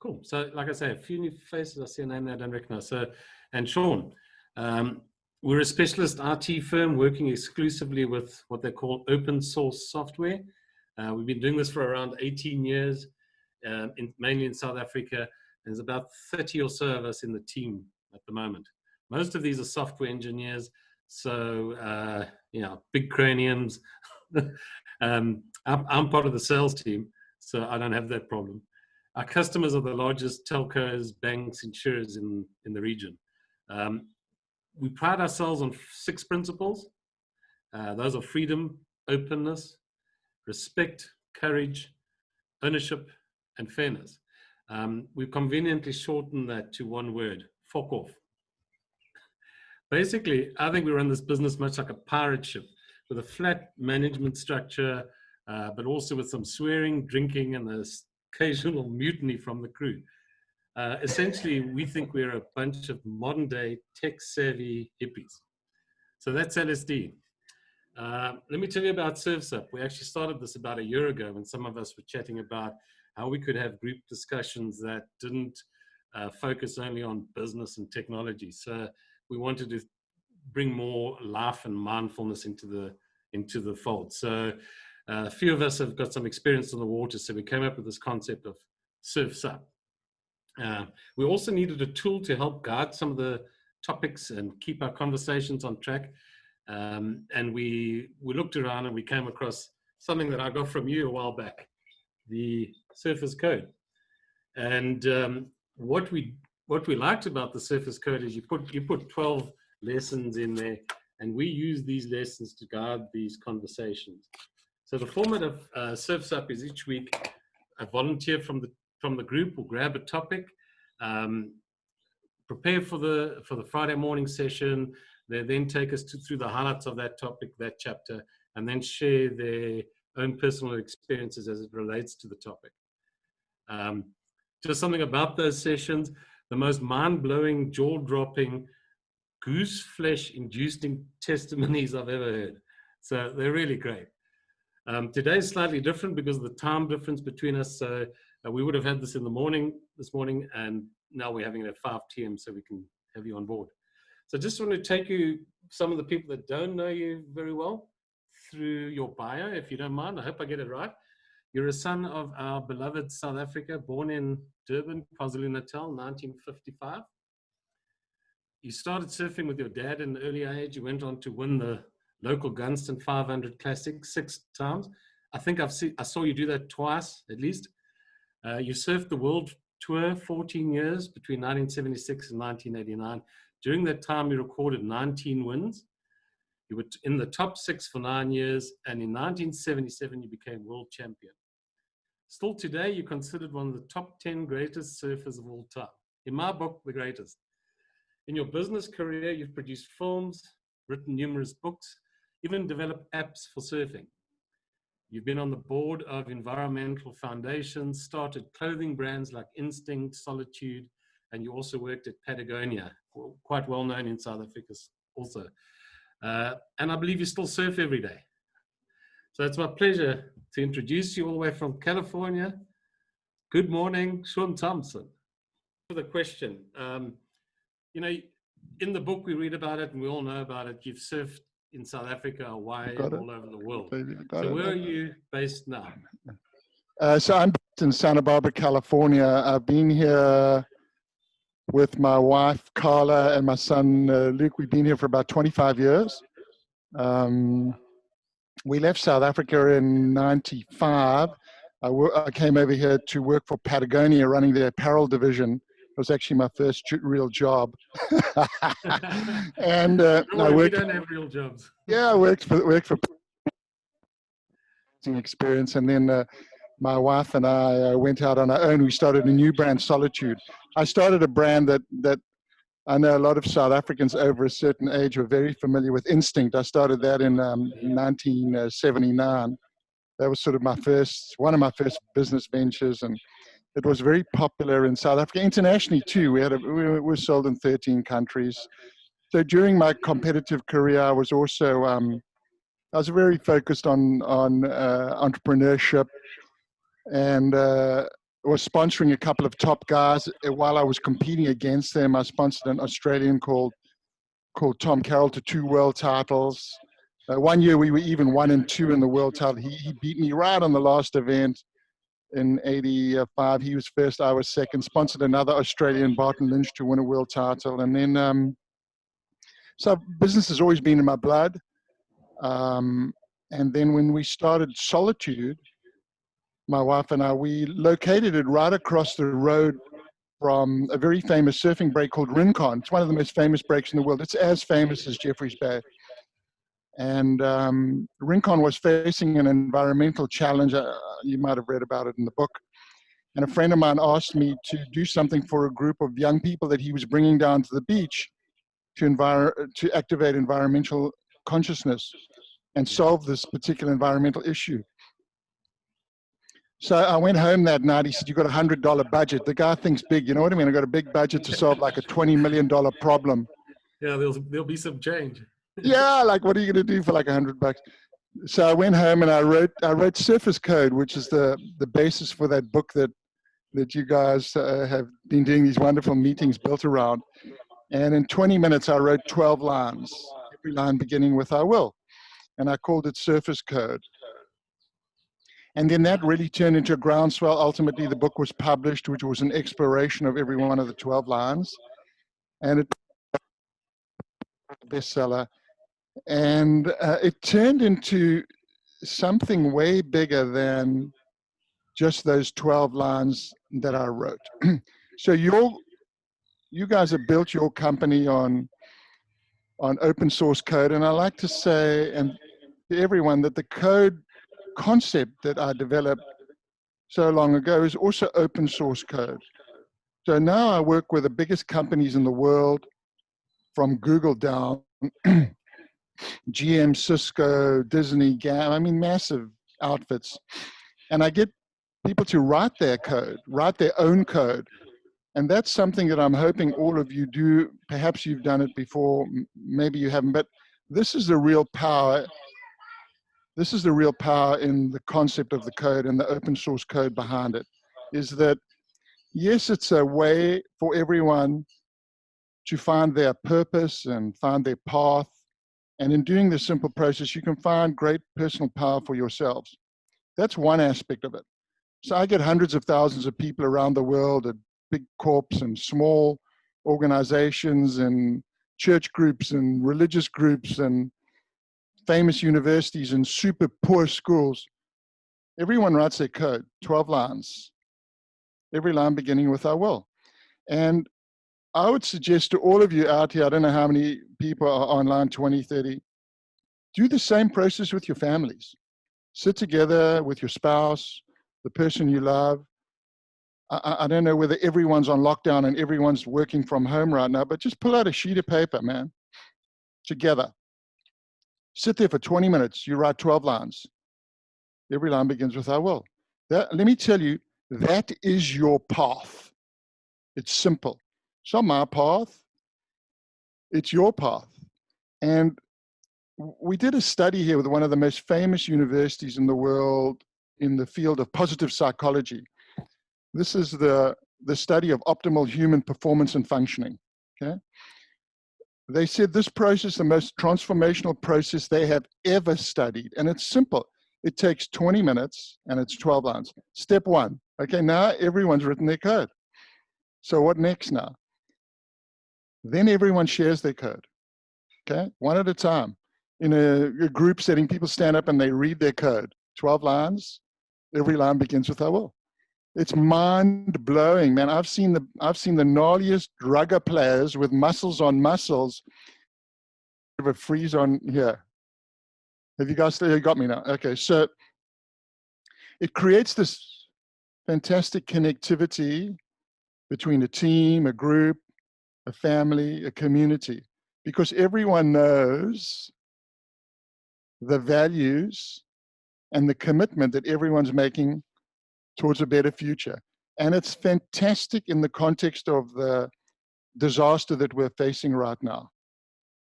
Cool. So, like I say, a few new faces. I see a name that I don't recognize. So, and Shaun, we're a specialist IT firm working exclusively with what they call open source software. We've been doing this for around 18 years, mainly in South Africa. There's about 30 or so of us in the team at the moment. Most of these are software engineers, so big craniums. I'm part of the sales team, so I don't have that problem. Our customers are the largest telcos, banks, insurers in the region. We pride ourselves on 6 principles. Those are freedom, openness, respect, courage, ownership, and fairness. We've conveniently shortened that to one word: fuck off. Basically, I think we run this business much like a pirate ship, with a flat management structure, but also with some swearing, drinking, and the occasional mutiny from the crew. Essentially, we think we're a bunch of modern-day tech-savvy hippies. So that's LSD. Let me tell you about Surf's Up. We actually started this about a year ago when some of us were chatting about how we could have group discussions that didn't focus only on business and technology. So we wanted to bring more life and mindfulness into the fold. So a few of us have got some experience on the water, so we came up with this concept of Surf's Up. We also needed a tool to help guide some of the topics and keep our conversations on track. And we looked around and we came across something that I got from you a while back, the Surface Code. And what we liked about the Surface Code is you put 12 lessons in there, and we use these lessons to guide these conversations. So the format of Surf's Up is each week a volunteer from the group will grab a topic, prepare for the Friday morning session. They then take us through the highlights of that topic, that chapter, and then share their own personal experiences as it relates to the topic. Just something about those sessions: the most mind-blowing, jaw-dropping, goose flesh-inducing testimonies I've ever heard. So they're really great. Today's slightly different because of the time difference between us. So we would have had this this morning, and now we're having it at 5 p.m. so we can have you on board. So I just want to take you, some of the people that don't know you very well, through your bio, if you don't mind. I hope I get it right. You're a son of our beloved South Africa, born in Durban, KwaZulu-Natal, 1955. You started surfing with your dad in an early age. You went on to win the local Gunston 500 Classic 6 times. I think I saw you do that twice, at least. You surfed the World Tour 14 years, between 1976 and 1989. During that time, you recorded 19 wins. You were in the top 6 for 9 years, and in 1977, you became world champion. Still today, you're considered one of the top 10 greatest surfers of all time. In my book, the greatest. In your business career, you've produced films, written numerous books, even developed apps for surfing. You've been on the board of environmental foundations, started clothing brands like Instinct, Solitude, and you also worked at Patagonia, quite well known in South Africa also. And I believe you still surf every day. So it's my pleasure to introduce you all the way from California. Good morning, Shaun Tomson. For the question, in the book we read about it and we all know about it. You've surfed in South Africa, Hawaii, and all over the world. So where are you based now? So I'm based in Santa Barbara, California. I've been here with my wife, Carla, and my son, Luke. We've been here for about 25 years. We left South Africa in 95. I came over here to work for Patagonia, running their apparel division. It was actually my first real job. And I worked. We don't have real jobs. Yeah, I worked for experience, and then my wife and I went out on our own. We started a new brand, Solitude. I started a brand that I know a lot of South Africans over a certain age were very familiar with. Instinct. I started that in 1979. That was sort of one of my first business ventures, and it was very popular in South Africa, internationally too. We were sold in 13 countries. So during my competitive career, I was also I was very focused on entrepreneurship, and was sponsoring a couple of top guys. While I was competing against them, I sponsored an Australian called Tom Carroll to 2 world titles. One year we were even 1 and 2 in the world title. He beat me right on the last event in '85. He was first, I was second. Sponsored another Australian, Barton Lynch, to win a world title. And then, so business has always been in my blood. And then when we started Solitude, my wife and I, we located it right across the road from a very famous surfing break called Rincon. It's one of the most famous breaks in the world. It's as famous as Jeffreys Bay. And Rincon was facing an environmental challenge. You might have read about it in the book. And a friend of mine asked me to do something for a group of young people that he was bringing down to the beach to activate environmental consciousness and solve this particular environmental issue. So I went home that night. He said, "You got $100 budget." The guy thinks big, you know what I mean? I got a big budget to solve like a $20 million problem. Yeah, there'll be some change. Yeah, like what are you going to do for like $100? So I went home and I wrote Surface Code, which is the basis for that book that you guys have been doing these wonderful meetings built around. And in 20 minutes, I wrote 12 lines, every line beginning with "I will." And I called it Surface Code. And then that really turned into a groundswell. Ultimately, the book was published, which was an exploration of every one of the 12 lines. And it was a bestseller. And it turned into something way bigger than just those 12 lines that I wrote. So you guys have built your company on open source code. And I like to say, and to everyone, that the code concept that I developed so long ago is also open source code. So now I work with the biggest companies in the world, from Google down, GM, Cisco, Disney, I mean, massive outfits. And I get people to write their code, write their own code. And that's something that I'm hoping all of you do. Perhaps you've done it before, maybe you haven't, but this is the real power. This is the real power in the concept of the code and the open source code behind it, is that, yes, it's a way for everyone to find their purpose and find their path. And in doing this simple process, you can find great personal power for yourselves. That's one aspect of it. So I get hundreds of thousands of people around the world at big corps and small organizations and church groups and religious groups and famous universities and super poor schools. Everyone writes their code, 12 lines, every line beginning with "I will." And I would suggest to all of you out here, I don't know how many people are online, 20, 30, do the same process with your families. Sit together with your spouse, the person you love. I don't know whether everyone's on lockdown and everyone's working from home right now, but just pull out a sheet of paper, man, together. Sit there for 20 minutes, you write 12 lines. Every line begins with "I will." Let me tell you, that is your path. It's simple. It's not my path. It's your path. And we did a study here with one of the most famous universities in the world in the field of positive psychology. This is the study of optimal human performance and functioning, okay? They said this process, the most transformational process they have ever studied. And it's simple. It takes 20 minutes and it's 12 lines. Step one. Okay, now everyone's written their code. So what next now? Then everyone shares their code, okay? One at a time. In a group setting, people stand up and they read their code. 12 lines, every line begins with "I will." It's mind blowing, man. I've seen the gnarliest drugger players with muscles on muscles. Have a freeze on here. Have you guys still got me now? Okay, so it creates this fantastic connectivity between a team, a group, a family, a community, because everyone knows the values and the commitment that everyone's making towards a better future. And it's fantastic in the context of the disaster that we're facing right now.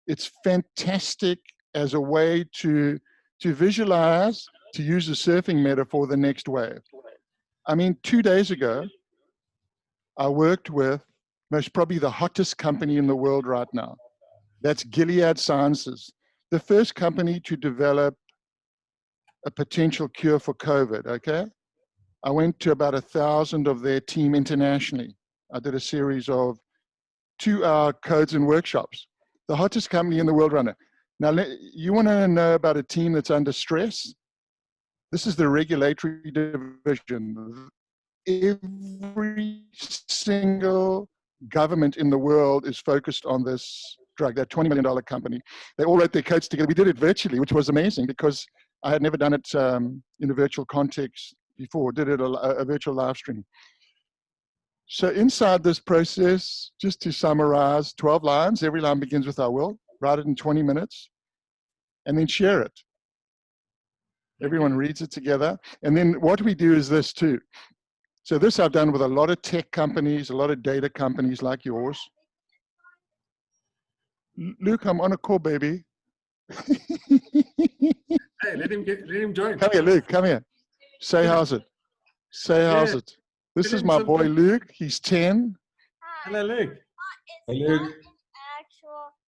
It's fantastic as a way to visualize, to use a surfing metaphor, the next wave. I mean, 2 days ago, I worked with most probably the hottest company in the world right now. That's Gilead Sciences, the first company to develop a potential cure for COVID, okay? I went to about 1,000 of their team internationally. I did a series of 2-hour codes and workshops. The hottest company in the world right now. Now, you want to know about a team that's under stress? This is the regulatory division. Every single government in the world is focused on this drug, that $20 million company. They all wrote their codes together. We did it virtually, which was amazing because I had never done it in a virtual context before, did it a virtual live stream. So inside this process, just to summarize, 12 lines, every line begins with I will, write it in 20 minutes, and then share it. Everyone reads it together. And then what we do is this too. So this I've done with a lot of tech companies, a lot of data companies like yours. Luke, I'm on a call, baby. Hey, let him join. Come here, Luke, come here. Say how's it. Say how's it. This is my boy Luke. He's 10. Hello, Luke. Hey, Luke.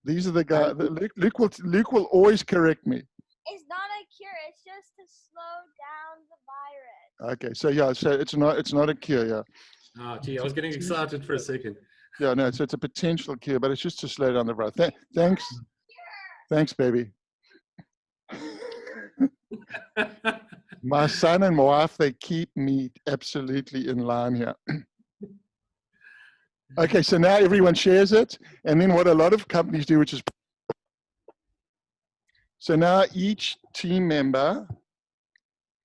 These are the guys. Luke will always correct me. It's not a cure. It's just to slow down the virus. Okay, so yeah, so it's not a cure, yeah. Oh, gee, I was getting excited for a second. Yeah, no, so it's a potential cure, but it's just to slow down the virus. Thanks, baby. My son and my wife, they keep me absolutely in line here. Okay, so now everyone shares it. And then what a lot of companies do, which is, so now each team member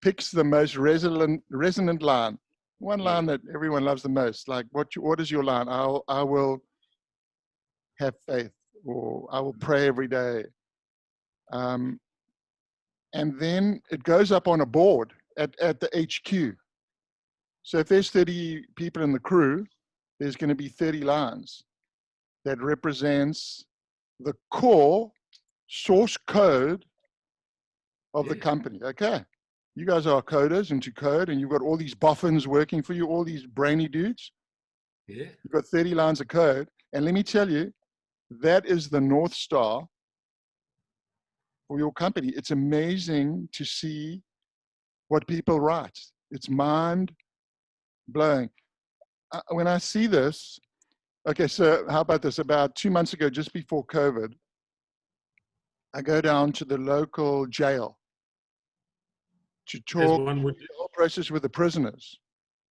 picks the most resonant line. One line that everyone loves the most. Like, what is your line? I will have faith, or I will pray every day. And then it goes up on a board at the HQ. So if there's 30 people in the crew, there's going to be 30 lines that represents the core source code of the company. Okay, you guys are coders into code, and you've got all these boffins working for you, all these brainy dudes. Yeah. You've got 30 lines of code, and let me tell you, that is the North Star for your company. It's amazing to see what people write. It's mind blowing. When I see this, okay, so how about this? About 2 months ago, just before COVID, I go down to the local jail to talk the whole process with the prisoners.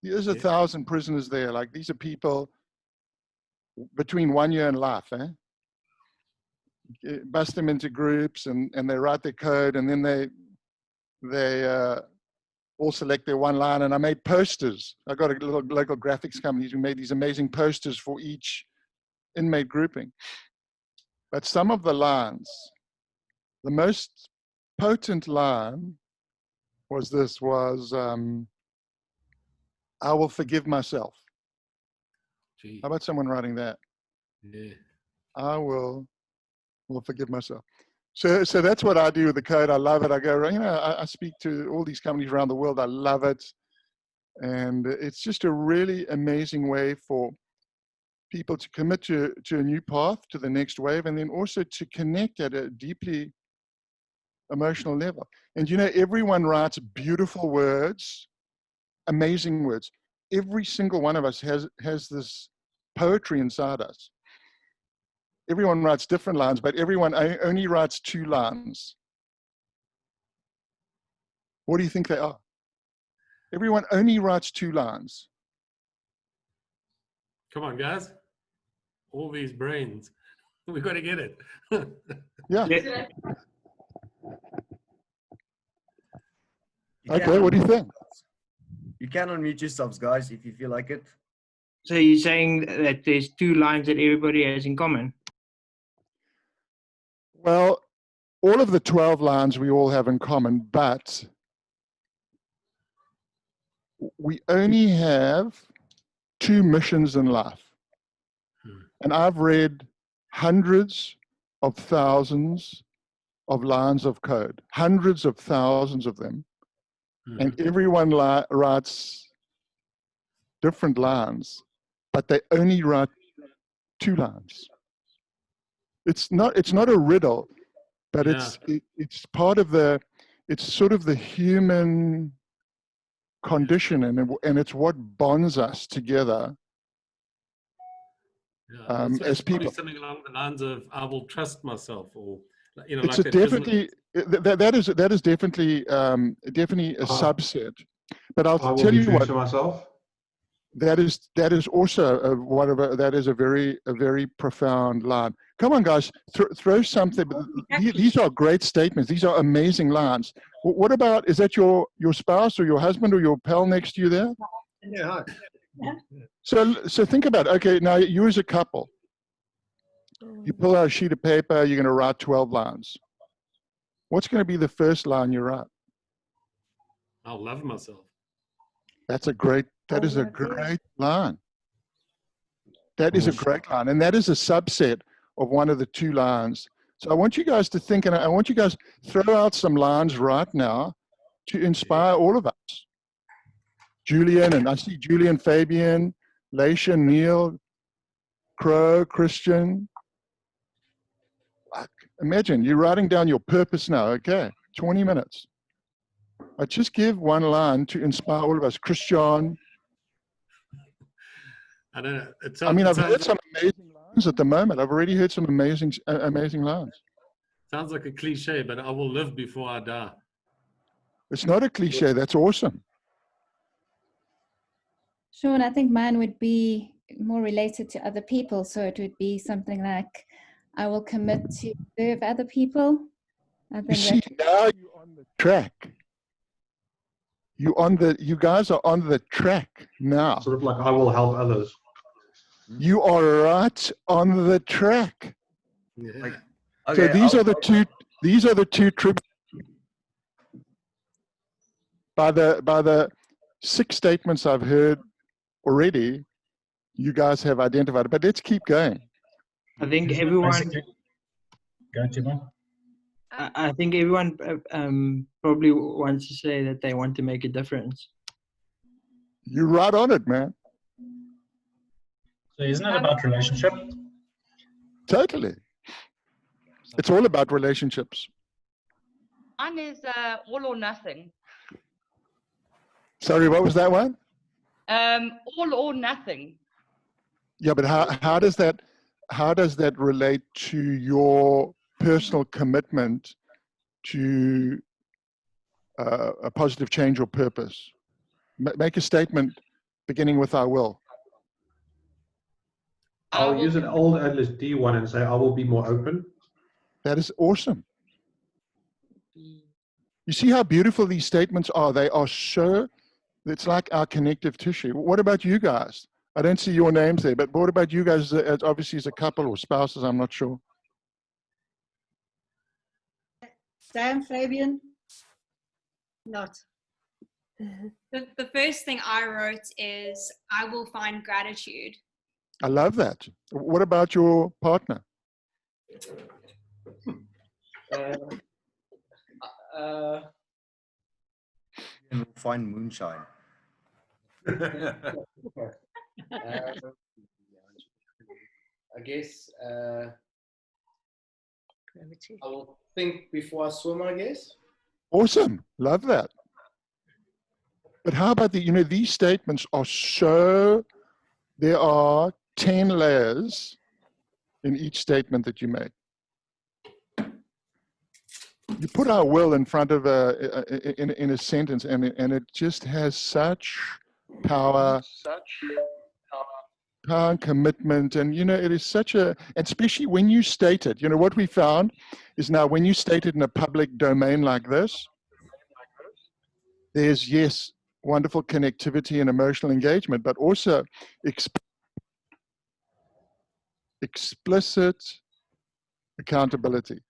There's 1,000 prisoners there. Like, these are people between 1 year and life, eh? Bust them into groups, and they write their code, and then they all select their one line. And I made posters. I got a little local graphics companies who made these amazing posters for each inmate grouping. But some of the lines, the most potent line was this, I will forgive myself. Gee. How about someone writing that? Yeah. I will forgive myself. So that's what I do with the code. I love it. I go, I speak to all these companies around the world. I love it. And it's just a really amazing way for people to commit to a new path, to the next wave, and then also to connect at a deeply emotional level. And everyone writes beautiful words, amazing words. Every single one of us has this poetry inside us. Everyone writes different lines, but everyone only writes 2 lines. What do you think they are? Everyone only writes 2 lines. Come on, guys. All these brains. We've got to get it. Yeah. Okay, what do you think? You can unmute yourselves, guys, if you feel like it. So you're saying that there's 2 lines that everybody has in common? Well, all of the 12 lines we all have in common, but we only have 2 missions in life. And I've read hundreds of thousands of lines of code, hundreds of thousands of them. And everyone writes different lines, but they only write 2 lines. It's not a riddle, but Yeah. it's part of it's sort of the human condition, and it's what bonds us together Yeah, it's as probably people. something along the lines of "I will trust myself," or It's like that definitely that is definitely definitely a subset. But I'll I will tell be you true what, to myself. that is also that is a very profound line. Come on, guys, throw something. These are great statements. These are amazing lines. What about, is that your spouse or your husband or your pal next to you there? Yeah. So think about it. Okay, now you as a couple, you pull out a sheet of paper, you're going to write 12 lines. What's going to be the first line you write? "I'll love myself." That is a great line. That is a great line. And that is a subset of one of the 2 lines. So I want you guys to think, and I want you guys to throw out some lines right now to inspire all of us. Julian, and I see Julian, Fabian, Laisha, Neil, Crow, Christian. Imagine you're writing down your purpose now. Okay, 20 minutes. I just give one line to inspire all of us. Christian. I don't know. I mean, I've heard some amazing lines at the moment. I've already heard some amazing lines. Sounds like a cliche, but I will live before I die. It's not a cliche. That's awesome. Shaun, I think mine would be more related to other people. So it would be something like, I will commit to serve other people. I You think see, now you're on the track. You guys are on the track now. Sort of like, I will help others. You are right on the track. Yeah. Like, So okay, these are the two tributes. By the 6 statements I've heard already, you guys have identified it. But let's keep going. I think everyone. Go, Timo. I think everyone probably wants to say that they want to make a difference. You're right on it, man. So isn't it about relationship? Totally. It's all about relationships. Mine is all or nothing. Sorry, what was that one? All or nothing. Yeah, but how does that relate to your personal commitment to a positive change or purpose? Make a statement beginning with "I will." I'll use an old LSD one and say, I will be more open. That is awesome. You see how beautiful these statements are? They are so, it's like our connective tissue. What about you guys? I don't see your names there, but what about you guys, as obviously as a couple or spouses? I'm not sure. Sam, Fabian? Not. The first thing I wrote is, I will find gratitude. I love that. What about your partner? Find moonshine. I guess I will think before I swim, I guess. Awesome. Love that. But how about these statements are so, there are 10 layers in each statement that you make. You put "I will" in front of in a sentence, and it just has such power, and commitment, and it is such a, especially when you state it. What we found is, now when you state it in a public domain like this, there's, yes, wonderful connectivity and emotional engagement, but also explicit accountability.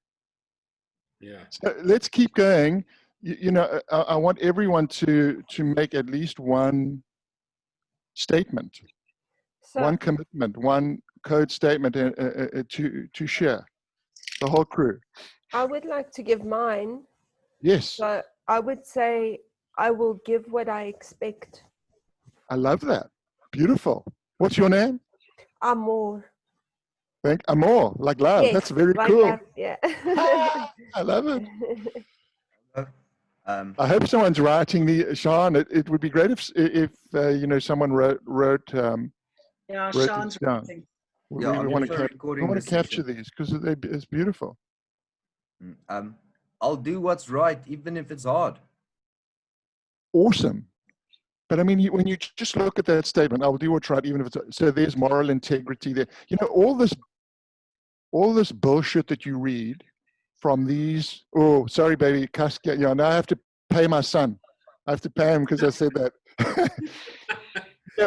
Yeah. So let's keep going. I want everyone to make at least one statement, one commitment, one code statement to share, the whole crew. I would like to give mine. Yes. So I would say, I will give what I expect. I love that. Beautiful. What's your name? Amor. Amor, like love. Yes, That's very like cool. love, yeah. I love it. Um, I hope someone's writing the Shaun. It would be great if someone wrote Yeah, wrote Shaun's these down. writing. We yeah, really I'm want also to recording this capture session. these because it's beautiful. I'll do what's right, even if it's hard. Awesome. But I mean, when you just look at that statement, I'll do what's right, even if it's so. There's moral integrity there. All this bullshit that you read from these. Oh, sorry, baby, Casca. Now I have to pay my son. I have to pay him because I said that.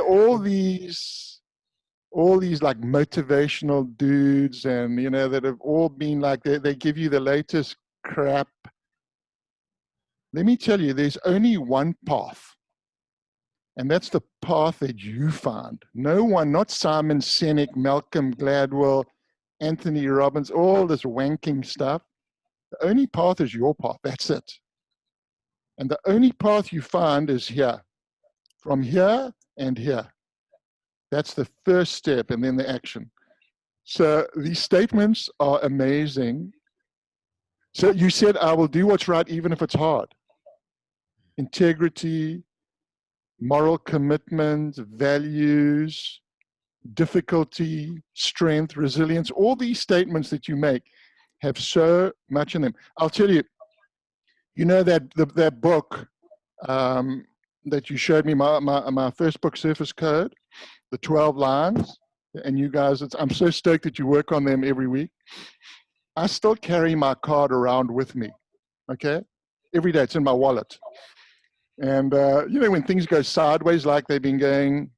All these like motivational dudes, and that have all been like they give you the latest crap. Let me tell you, there's only one path. And that's the path that you find. No one, not Simon Sinek, Malcolm Gladwell, Anthony Robbins, all this wanking stuff. The only path is your path. That's it. And the only path you find is here. From here and here. That's the first step, and then the action. So these statements are amazing. So you said, I will do what's right even if it's hard. Integrity, moral commitment, values, difficulty, strength, resilience, all these statements that you make have so much in them. I'll tell you, that book that you showed me, my first book, Surface Code, the 12 lines, and you guys, I'm so stoked that you work on them every week. I still carry my card around with me, okay? Every day, it's in my wallet. And, when things go sideways like they've been going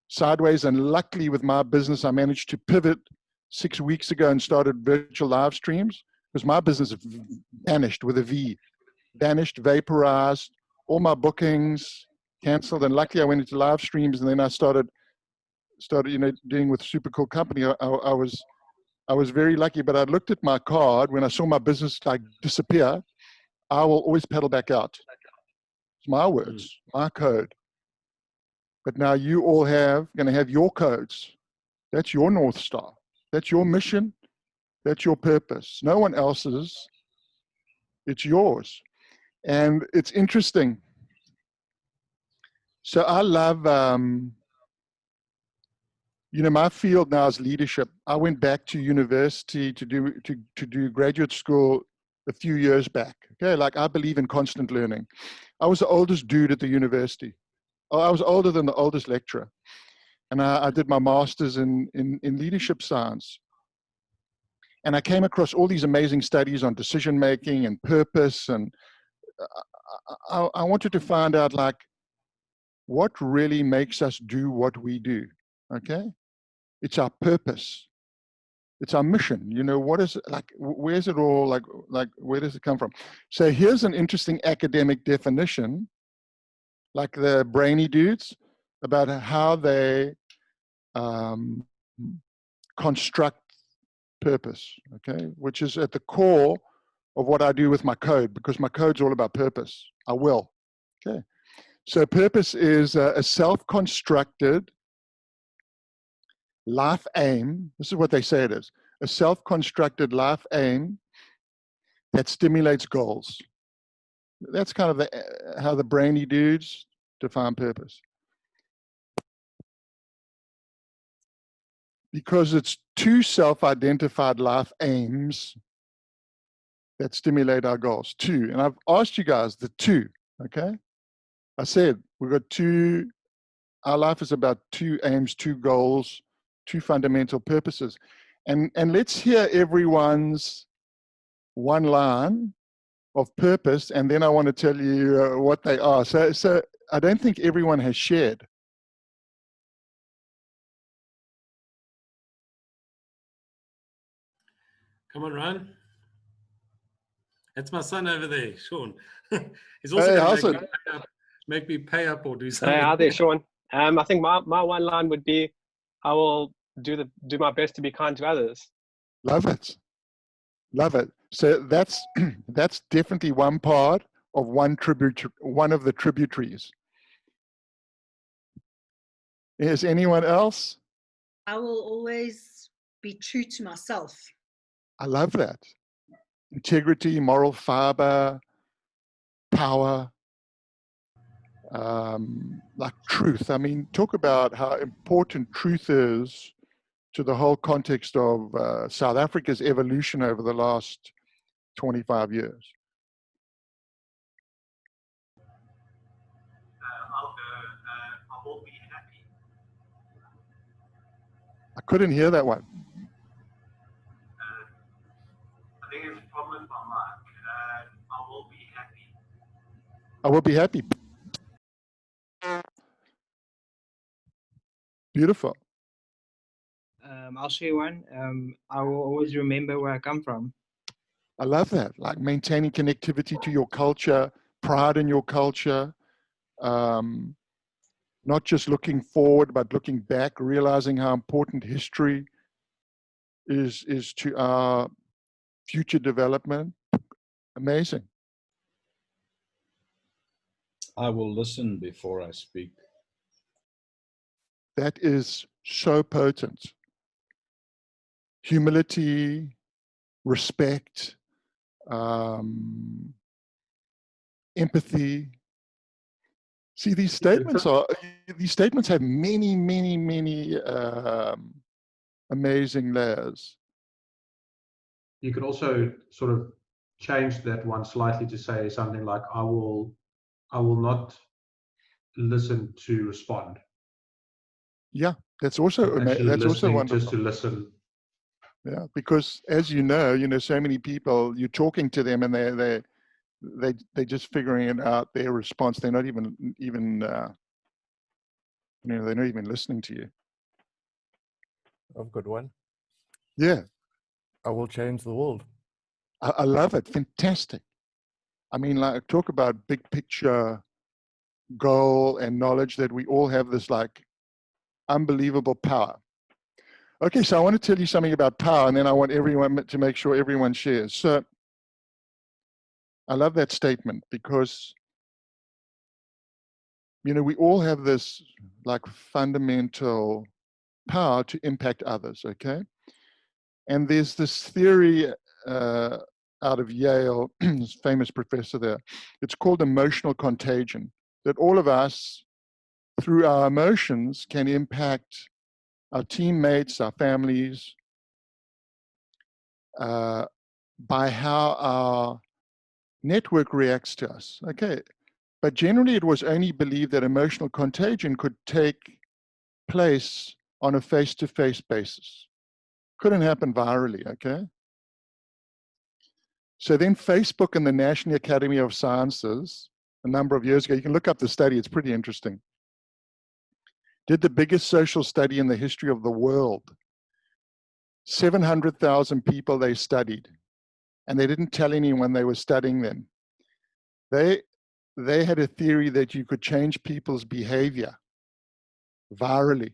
sideways, and luckily with my business, I managed to pivot 6 weeks ago and started virtual live streams because my business vanished with a V, vanished, vaporized, all my bookings canceled. And luckily I went into live streams, and then I started, doing with super cool company. I was very lucky, but I looked at my card when I saw my business like disappear. I will always pedal back out. It's my words, my code. But now you all going to have your codes. That's your North Star. That's your mission. That's your purpose. No one else's. It's yours. And it's interesting. So I love, my field now is leadership. I went back to university to do graduate school a few years back. Okay, like I believe in constant learning. I was the oldest dude at the university. I was older than the oldest lecturer. And I did my master's in leadership science. And I came across all these amazing studies on decision making and purpose. And I wanted to find out, like, what really makes us do what we do, okay? It's our purpose. It's our mission. What is it, like, where's it all, like where does it come from? So here's an interesting academic definition, like the brainy dudes, about how they construct purpose, okay? Which is at the core of what I do with my code, because my code's all about purpose. I will, okay? So purpose is a self-constructed life aim. This is what they say it is. A self-constructed life aim that stimulates goals. That's kind of how the brainy dudes define purpose. Because it's two self-identified life aims that stimulate our goals. Two. And I've asked you guys the two, okay? I said we've got two, our life is about two aims, two goals, two fundamental purposes. And let's hear everyone's one line of purpose, and then I want to tell you what they are. So I don't think everyone has shared. Come on, Ryan. That's my son over there, Shaun. He's also Hey, going to make me pay up or do something. Hey, hi there, Shaun. I think my one line would be, I will do my best to be kind to others. Love it. Love it. So that's definitely one part of one of the tributaries. Is anyone else? I will always be true to myself. I love that. Integrity, moral fiber, power, like truth. I mean, talk about how important truth is to the whole context of South Africa's evolution over the last 25 years. I'll go. I will be happy. I couldn't hear that one. I think it's a problem with my mic. I will be happy. I will be happy. Beautiful. I'll share one. I will always remember where I come from. I love that. Like maintaining connectivity to your culture, pride in your culture, not just looking forward, but looking back, realizing how important history is to our future development. Amazing. I will listen before I speak. That is so potent. Humility, respect, empathy. See, these statements have many, many, many amazing layers. You could also sort of change that one slightly to say something like, I will not listen to respond. Yeah, that's also wonderful. Just to listen. Yeah, because as you know, so many people, you're talking to them and they're just figuring it out, their response. They're not even they're not even listening to you. I've got one. Yeah. I will change the world. I love it. Fantastic. I mean, like, talk about big picture goal and knowledge that we all have this like unbelievable power. Okay, so I want to tell you something about power, and then I want everyone to make sure everyone shares. So I love that statement because, we all have this like fundamental power to impact others, okay? And there's this theory out of Yale, this famous professor there. It's called emotional contagion, that all of us, through our emotions, can impact our teammates, our families, by how our network reacts to us. Okay, but generally it was only believed that emotional contagion could take place on a face-to-face basis. Couldn't happen virally, okay? So then Facebook and the National Academy of Sciences, a number of years ago, you can look up the study, it's pretty interesting, did the biggest social study in the history of the world. 700,000 people they studied, and they didn't tell anyone they were studying them. They had a theory that you could change people's behavior virally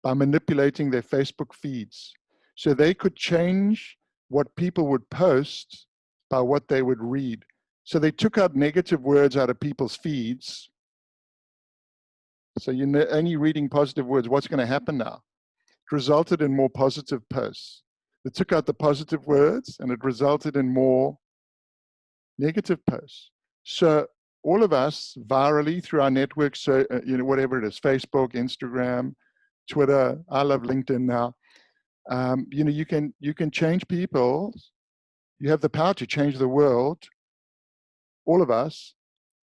by manipulating their Facebook feeds. So they could change what people would post by what they would read. So they took out negative words out of people's feeds. So you're only reading positive words. What's going to happen now? It resulted in more positive posts. They took out the positive words and it resulted in more negative posts. So all of us virally through our networks, so whatever it is, Facebook, Instagram, Twitter, I love LinkedIn now. You can change people. You have the power to change the world, all of us,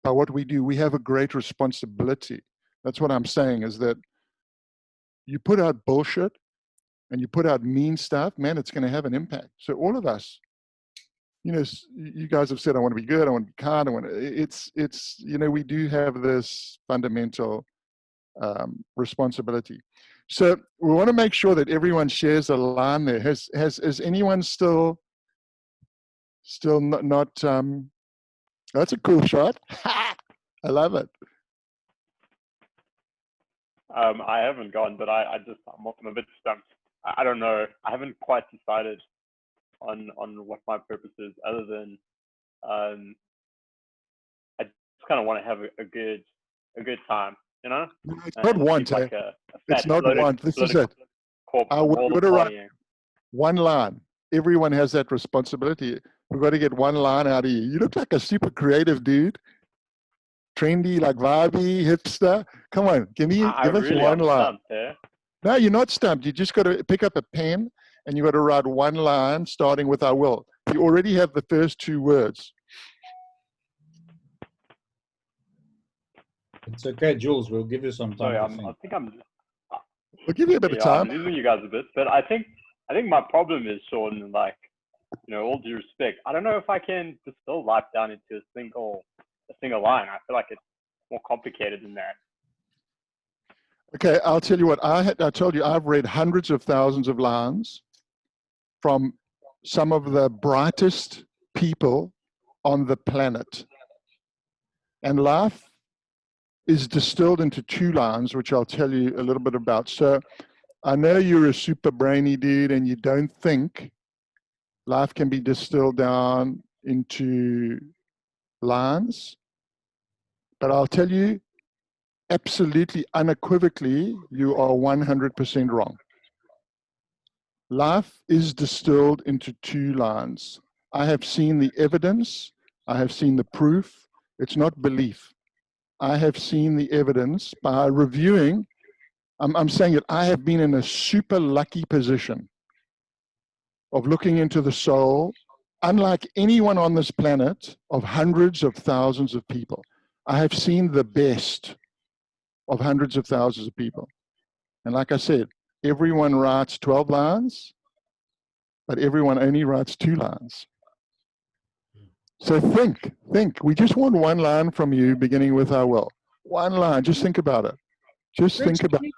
by what we do. We have a great responsibility. That's what I'm saying, is that you put out bullshit and you put out mean stuff, man, it's going to have an impact. So all of us, you guys have said, I want to be good, I want to be kind, we do have this fundamental responsibility. So we want to make sure that everyone shares a line there. Has anyone still not that's a cool shot. I love it. I haven't gone, but I'm a bit stumped. I don't know. I haven't quite decided on what my purpose is, other than I just kind of want to have a good time you know? No, it's And not want, keep like eh? a It's fat not bloated want. This is it. corpse I from would all the would have write partying. one line. Everyone has that responsibility. We've got to get one line out of you. You look like a super creative dude. Trendy, like vibey, hipster. Come on, give us Really one am line. stumped, eh? No, you're not stumped. You just got to pick up a pen and you got to write one line starting with "I will." You already have the first two words. It's okay, Jules. We'll give you some time Sorry, to I think. think I'm We'll give you a bit of I'm time. losing you guys a bit, but I think my problem is, Shaun, like, you know, all due respect, I don't know if I can distill life down into a single line. I feel like it's more complicated than that. Okay, I'll tell you what. I told you I've read hundreds of thousands of lines from some of the brightest people on the planet. And life is distilled into two lines, which I'll tell you a little bit about. So I know you're a super brainy dude and you don't think life can be distilled down into lines, but I'll tell you absolutely unequivocally, you are 100% wrong. Life is distilled into two lines. I have seen the evidence. I have seen the proof. It's not belief. I have seen the evidence by reviewing. I'm saying that I have been in a super lucky position of looking into the soul, unlike anyone on this planet, of hundreds of thousands of people. I have seen the best of hundreds of thousands of people. And like I said, everyone writes 12 lines, but everyone only writes 2 lines. So think. We just want one line from you beginning with "I will." One line, just think about it. Just think about it.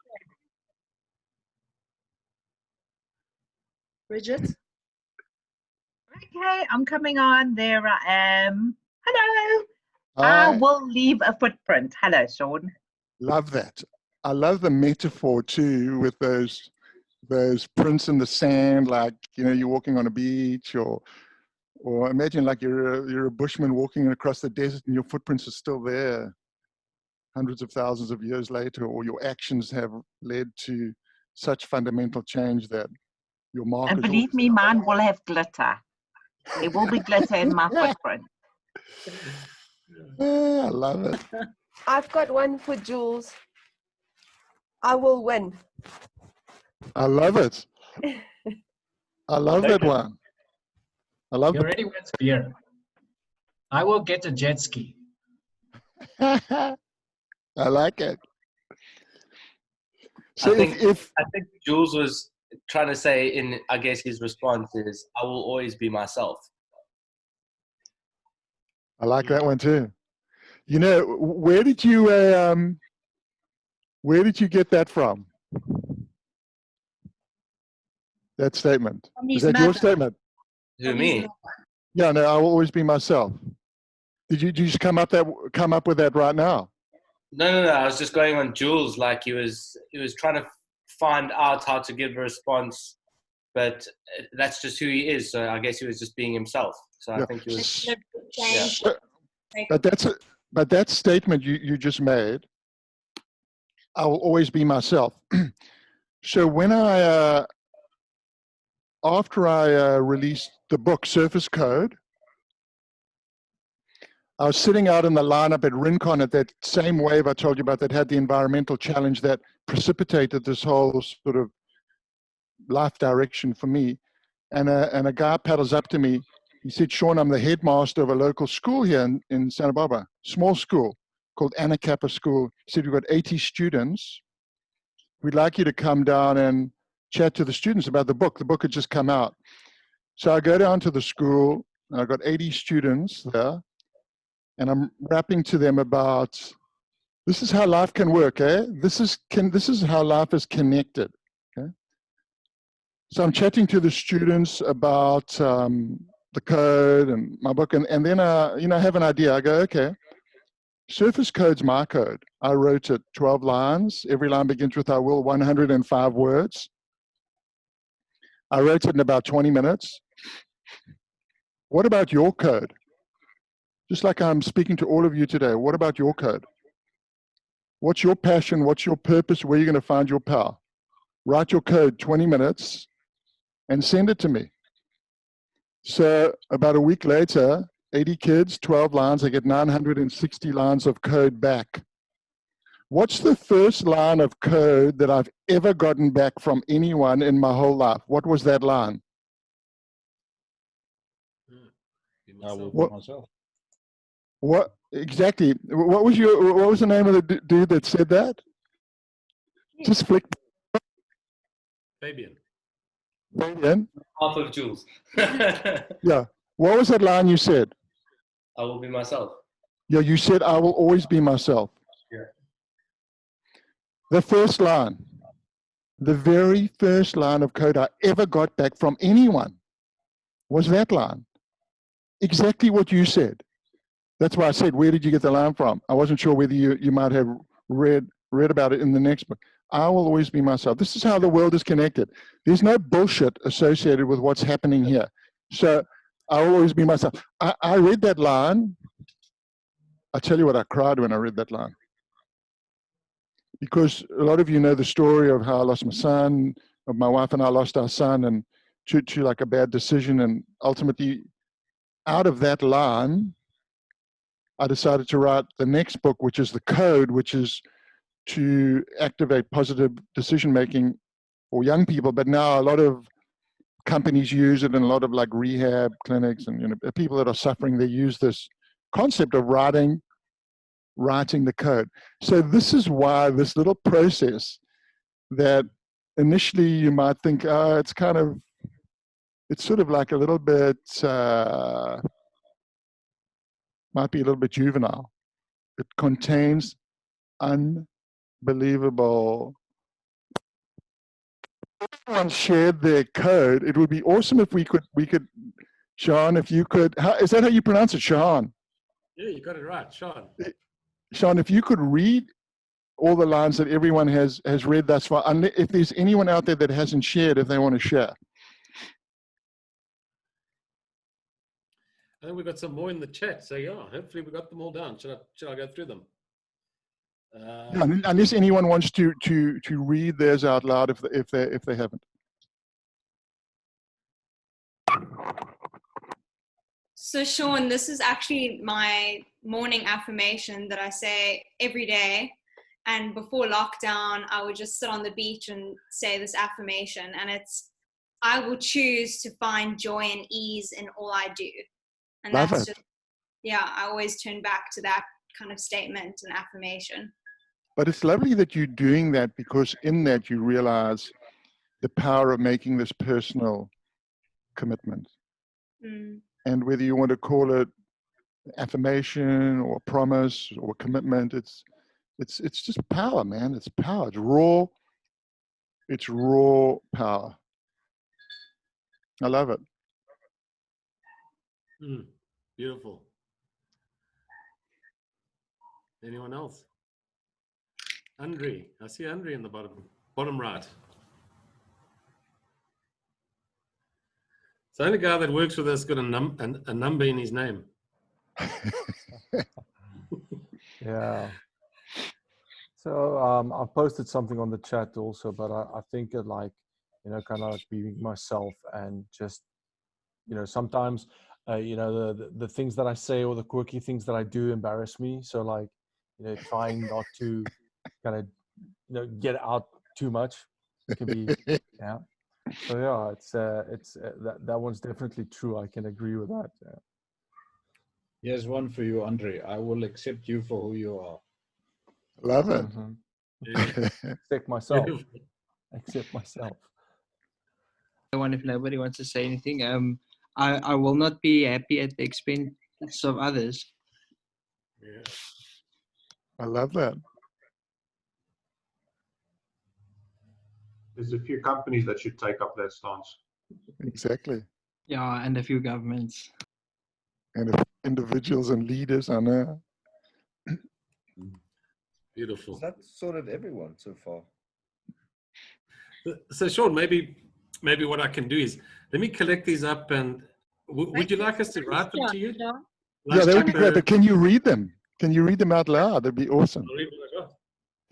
Bridget? Okay, I'm coming on. There I am. Hello. Hi. I will leave a footprint. Hello, Shaun. Love that. I love the metaphor too, with those prints in the sand, like, you know, you're walking on a beach, or imagine like you're a bushman walking across the desert and your footprints are still there hundreds of thousands of years later, or your actions have led to such fundamental change that your mark And is believe me, mine will have glitter. There will be glitter in my footprint. I love it. I've got one for Jules. I will win. I love it. I love that one. I love He already wins beer. I will get a jet ski. I like it. So I think if Jules was trying to say in, I guess his response is, I will always be myself. I like that one too. You know, where did you get that from? That statement. Is that your statement? Who, me? Yeah, no, I will always be myself. Did you just come up with that right now? No. I was just going on Jules, like he was trying to find out how to give a response, but that's just who he is. So I guess he was just being himself. So I think he was. Yeah. But that statement you just made, I will always be myself. So when after I released the book Surface Code, I was sitting out in the lineup at Rincon at that same wave I told you about that had the environmental challenge that precipitated this whole sort of life direction for me. And a guy paddles up to me. He said, "Shaun, I'm the headmaster of a local school here in Santa Barbara, small school called Anacapa School." He said, "We've got 80 students. We'd like you to come down and chat to the students about the book." The book had just come out. So I go down to the school, and I've got 80 students there, and I'm rapping to them about, this is how life can work, eh? This is how life is connected, okay? So I'm chatting to the students about the code and my book, and then I have an idea. I go, okay, Surface Code's my code. I wrote it 12 lines. Every line begins with "I will," 105 words. I wrote it in about 20 minutes. What about your code? Just like I'm speaking to all of you today, what about your code? What's your passion? What's your purpose? Where are you going to find your power? Write your code, 20 minutes, and send it to me. So about a week later, 80 kids, 12 lines, I get 960 lines of code back. What's the first line of code that I've ever gotten back from anyone in my whole life? What was that line? I will be myself. What exactly? What was the name of the dude that said that? Just flick. Fabian. Fabian? Half of Jules. Yeah. What was that line you said? I will be myself. Yeah, you said, I will always be myself. Yeah. The first line, the very first line of code I ever got back from anyone was that line. Exactly what you said. That's why I said, where did you get the line from? I wasn't sure whether you might have read about it in the next book. I will always be myself. This is how the world is connected. There's no bullshit associated with what's happening here. So I will always be myself. I read that line. I tell you what, I cried when I read that line. Because a lot of you know the story of how I lost my son, of my wife and I lost our son, and to like a bad decision. And ultimately, out of that line, I decided to write the next book, which is the code, which is to activate positive decision-making for young people. But now a lot of companies use it, and a lot of like rehab clinics and people that are suffering, they use this concept of writing the code. So this is why this little process that initially you might think, it's sort of like a little bit, might be a little bit juvenile. It contains unbelievable. Everyone shared their code. It would be awesome if we could, Shaun, if you could, is that how you pronounce it, Shaun? Yeah, you got it right, Shaun. Shaun, if you could read all the lines that everyone has read thus far, and if there's anyone out there that hasn't shared, if they want to share. I think we've got some more in the chat. So yeah, hopefully we got them all down. Should I go through them? Unless anyone wants to read theirs out loud if they haven't. So Shaun, this is actually my morning affirmation that I say every day. And before lockdown, I would just sit on the beach and say this affirmation. And it's, I will choose to find joy and ease in all I do. And Love that's it. just, yeah, I always turn back to that kind of statement and affirmation. But it's lovely that you're doing that, because in that you realize the power of making this personal commitment. Mm. And whether you want to call it affirmation or promise or commitment, it's just power, man. It's power. It's raw power. I love it. Beautiful. Anyone else? Andre, I see Andre in the bottom right. It's the only guy that works with us got a number in his name. Yeah. So I've posted something on the chat also, but I think it like, kind of like being myself, and just, sometimes, the things that I say or the quirky things that I do embarrass me. So like, trying not to kind of, get out too much can be, yeah. So yeah, it's that one's definitely true. I can agree with that. Yeah. Here's one for you, Andre. I will accept you for who you are. Love it. Accept myself. Accept myself. If nobody wants to say anything, I will not be happy at the expense of others. Yeah. I love that. There's a few companies that should take up that stance. Exactly. Yeah, and a few governments. And individuals and leaders, I know. Beautiful. That's sort of everyone so far. So Shaun, maybe what I can do is, let me collect these up, and would you like us to write them to you? Yeah, that would be great. But can you read them? Can you read them out loud? That'd be awesome. I'll read what I got.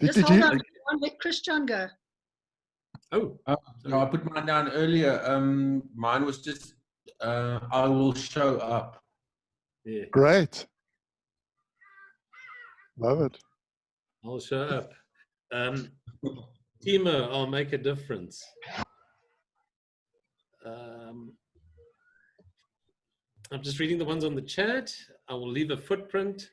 Just hold on. One, let Christian go. Oh. No, I put mine down earlier. Mine was just, I will show up. Yeah. Great. Love it. I'll show up. Timo, I'll make a difference. I'm just reading the ones on the chat. I will leave a footprint.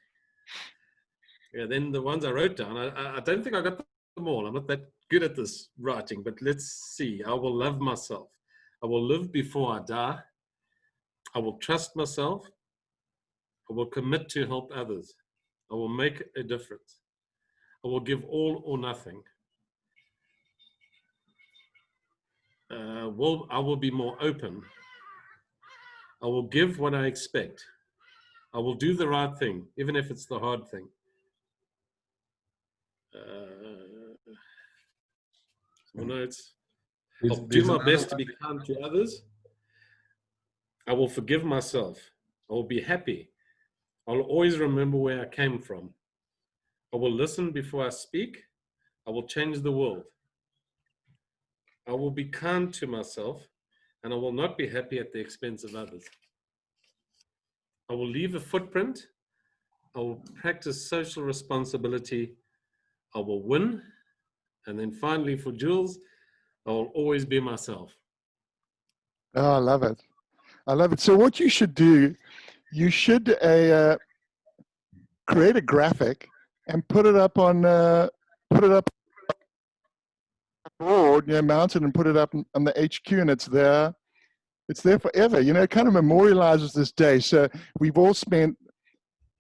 Yeah, then the ones I wrote down, I don't think I got them all. I'm not that good at this writing, but let's see. I will love myself. I will live before I die. I will trust myself. I will commit to help others. I will make a difference. I will give all or nothing. I will be more open. I will give what I expect. I will do the right thing, even if it's the hard thing. I'll do my best to be kind to others. I will forgive myself. I will be happy. I will always remember where I came from. I will listen before I speak. I will change the world. I will be kind to myself, and I will not be happy at the expense of others. I will leave a footprint. I will practice social responsibility. I will win. And then finally for Jules, I will always be myself. Oh, I love it. I love it. So what you should do, you should create a graphic and put it up on board, mount it and put it up on the HQ, and it's there forever. It kind of memorializes this day. So we've all spent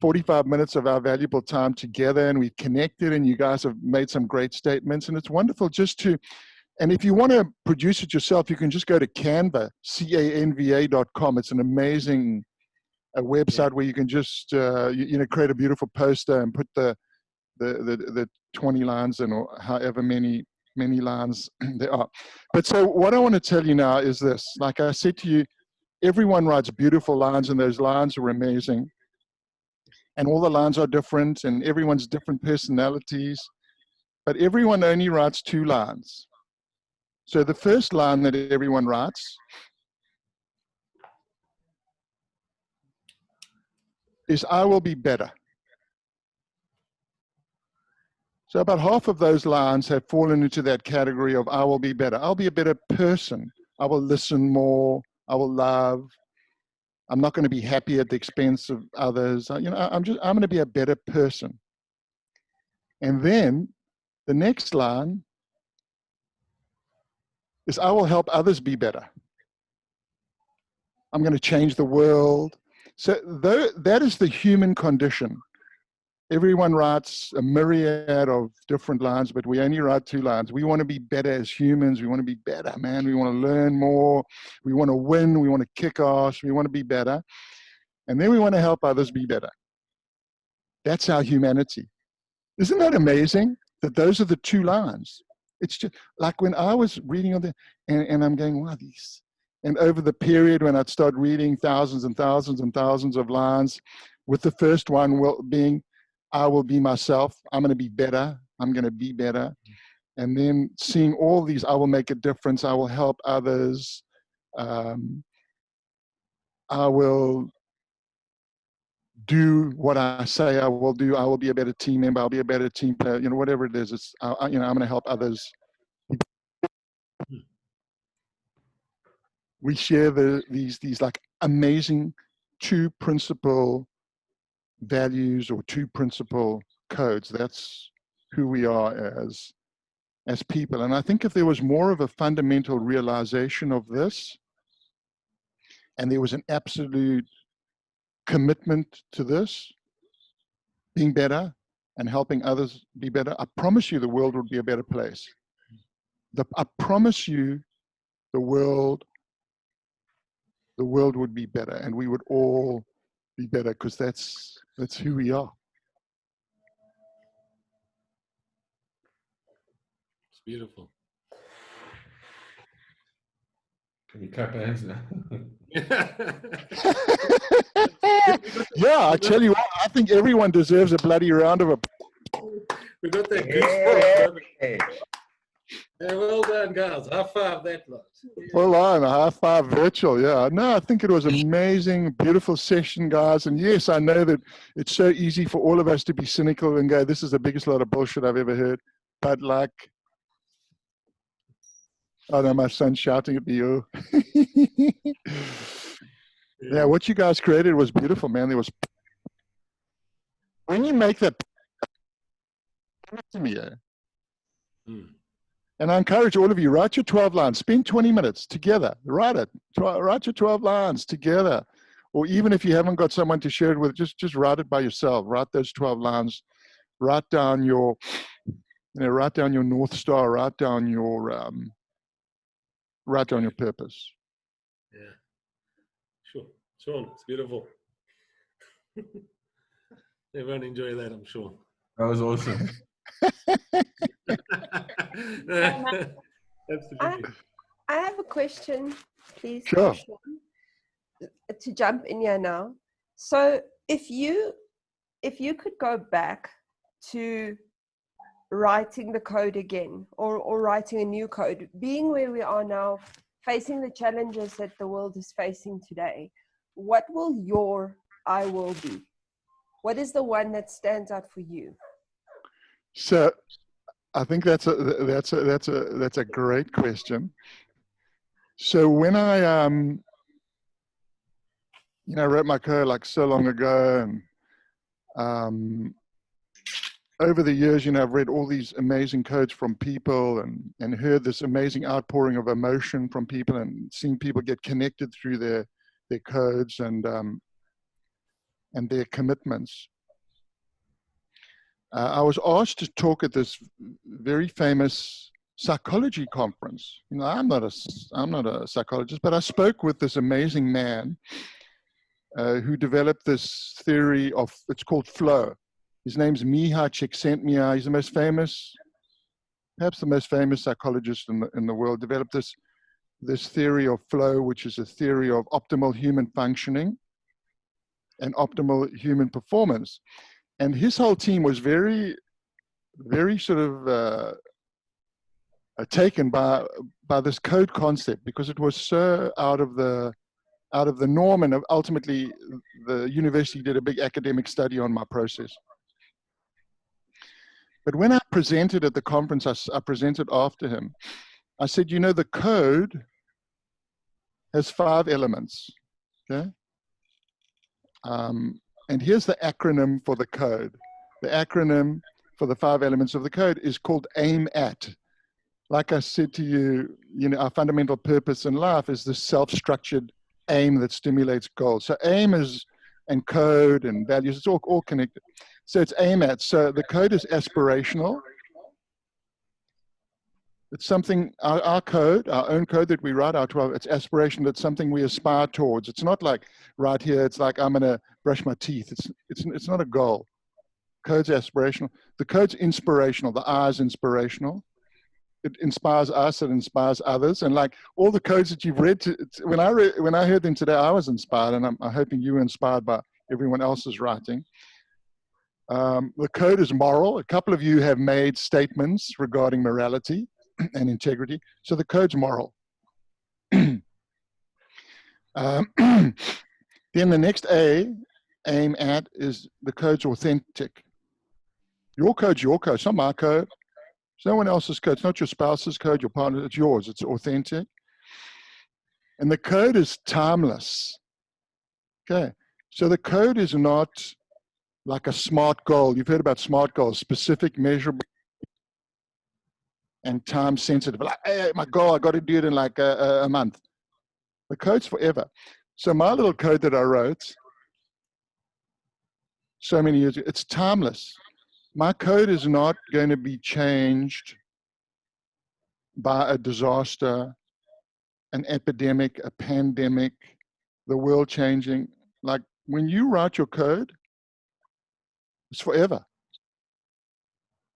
45 minutes of our valuable time together, and we've connected, and you guys have made some great statements, and it's wonderful just to, and if you want to produce it yourself, you can just go to Canva, canva.com. It's an amazing website where you can just create a beautiful poster and put the 20 lines in, or however many lines there are. But so what I want to tell you now is this. Like I said to you, everyone writes beautiful lines, and those lines are amazing. And all the lines are different, and everyone's different personalities. But everyone only writes 2 lines. So the first line that everyone writes is, I will be better. So about half of those lines have fallen into that category of I will be better. I'll be a better person. I will listen more. I will love. I'm not going to be happy at the expense of others. I'm going to be a better person. And then the next line is I will help others be better. I'm going to change the world. So that is the human condition. Everyone writes a myriad of different lines, but we only write 2 lines. We want to be better as humans. We want to be better, man. We want to learn more. We want to win. We want to kick ass. We want to be better. And then we want to help others be better. That's our humanity. Isn't that amazing that those are the 2 lines? It's just like when I was reading on the, and I'm going, wow, these. And over the period when I'd start reading thousands and thousands and thousands of lines, with the first one being, I will be myself. I'm going to be better. I'm going to be better. And then seeing all these, I will make a difference. I will help others. I will do what I say I will do. I will be a better team member. I'll be a better team player. Whatever it is, it's, I'm going to help others. We share these like amazing 2 principal values or 2 principal codes. That's who we are as people. And I think if there was more of a fundamental realization of this, and there was an absolute commitment to this, being better and helping others be better, I promise you the world would be a better place. I promise you the world would be better, and we would all be better, because that's who we are. It's beautiful. Can we clap our hands now? Yeah, I tell you what, I think everyone deserves a bloody round of applause. We got that goosebumps. Yeah, well done, guys. High five that lot. Well on, a high five virtual, yeah. No, I think it was an amazing, beautiful session, guys. And yes, I know that it's so easy for all of us to be cynical and go, this is the biggest lot of bullshit I've ever heard. But like, oh no, my son's shouting at me. Oh. Yeah, what you guys created was beautiful, man. There was, when you make that to me, and I encourage all of you, write your 12 lines, spend 20 minutes together, write it, write your 12 lines together. Or even if you haven't got someone to share it with, just write it by yourself. Write those 12 lines, write down your, write down your North Star, write down your purpose. Yeah, sure. Shaun, it's beautiful. Everyone enjoy that, I'm sure. That was awesome. Absolutely. I have a question, please. Sure. Shaun, to jump in here now. So if you could go back to writing the code again, or writing a new code, being where we are now, facing the challenges that the world is facing today, what will your I will be? What is the one that stands out for you? So I think that's a great question. So when I wrote my code like so long ago, and over the years, I've read all these amazing codes from people and heard this amazing outpouring of emotion from people and seen people get connected through their codes and their commitments. I was asked to talk at this very famous psychology conference. I'm not a psychologist, but I spoke with this amazing man who developed this theory of, it's called flow. His name's Miha Csikszentmihalyi. He's the most famous, perhaps the most famous psychologist in the world. Developed this theory of flow, which is a theory of optimal human functioning and optimal human performance. And his whole team was very, very sort of taken by this code concept, because it was so out of the norm, and ultimately the university did a big academic study on my process. But when I presented at the conference, I presented after him. I said, the code has 5 elements, okay? And here's the acronym for the code. The acronym for the 5 elements of the code is called AIM at. Like I said to you, our fundamental purpose in life is this self-structured aim that stimulates goals. So aim is, and code and values, it's all connected. So it's AIM at. So the code is aspirational. It's something, our code, our own code that we write, our 12, it's aspirational. It's something we aspire towards. It's not like right here, it's like I'm gonna brush my teeth. It's not a goal. Code's aspirational. The code's inspirational. The I is inspirational. It inspires us, it inspires others. And like all the codes that you've read, when I heard them today, I was inspired, and I'm hoping you were inspired by everyone else's writing. The code is moral. A couple of you have made statements regarding morality and integrity. So the code's moral. Then the next A, aim at, is the code's authentic. Your code's your code. It's not my code. It's no one else's code. It's not your spouse's code, your partner. It's yours. It's authentic. And the code is timeless. Okay. So the code is not like a SMART goal. You've heard about SMART goals: specific, measurable, and time sensitive. Like, hey, my goal, I got to do it in like a month. The code's forever. So my little code that I wrote so many years ago, it's timeless. My code is not going to be changed by a disaster, an epidemic, a pandemic, the world changing. Like when you write your code, it's forever.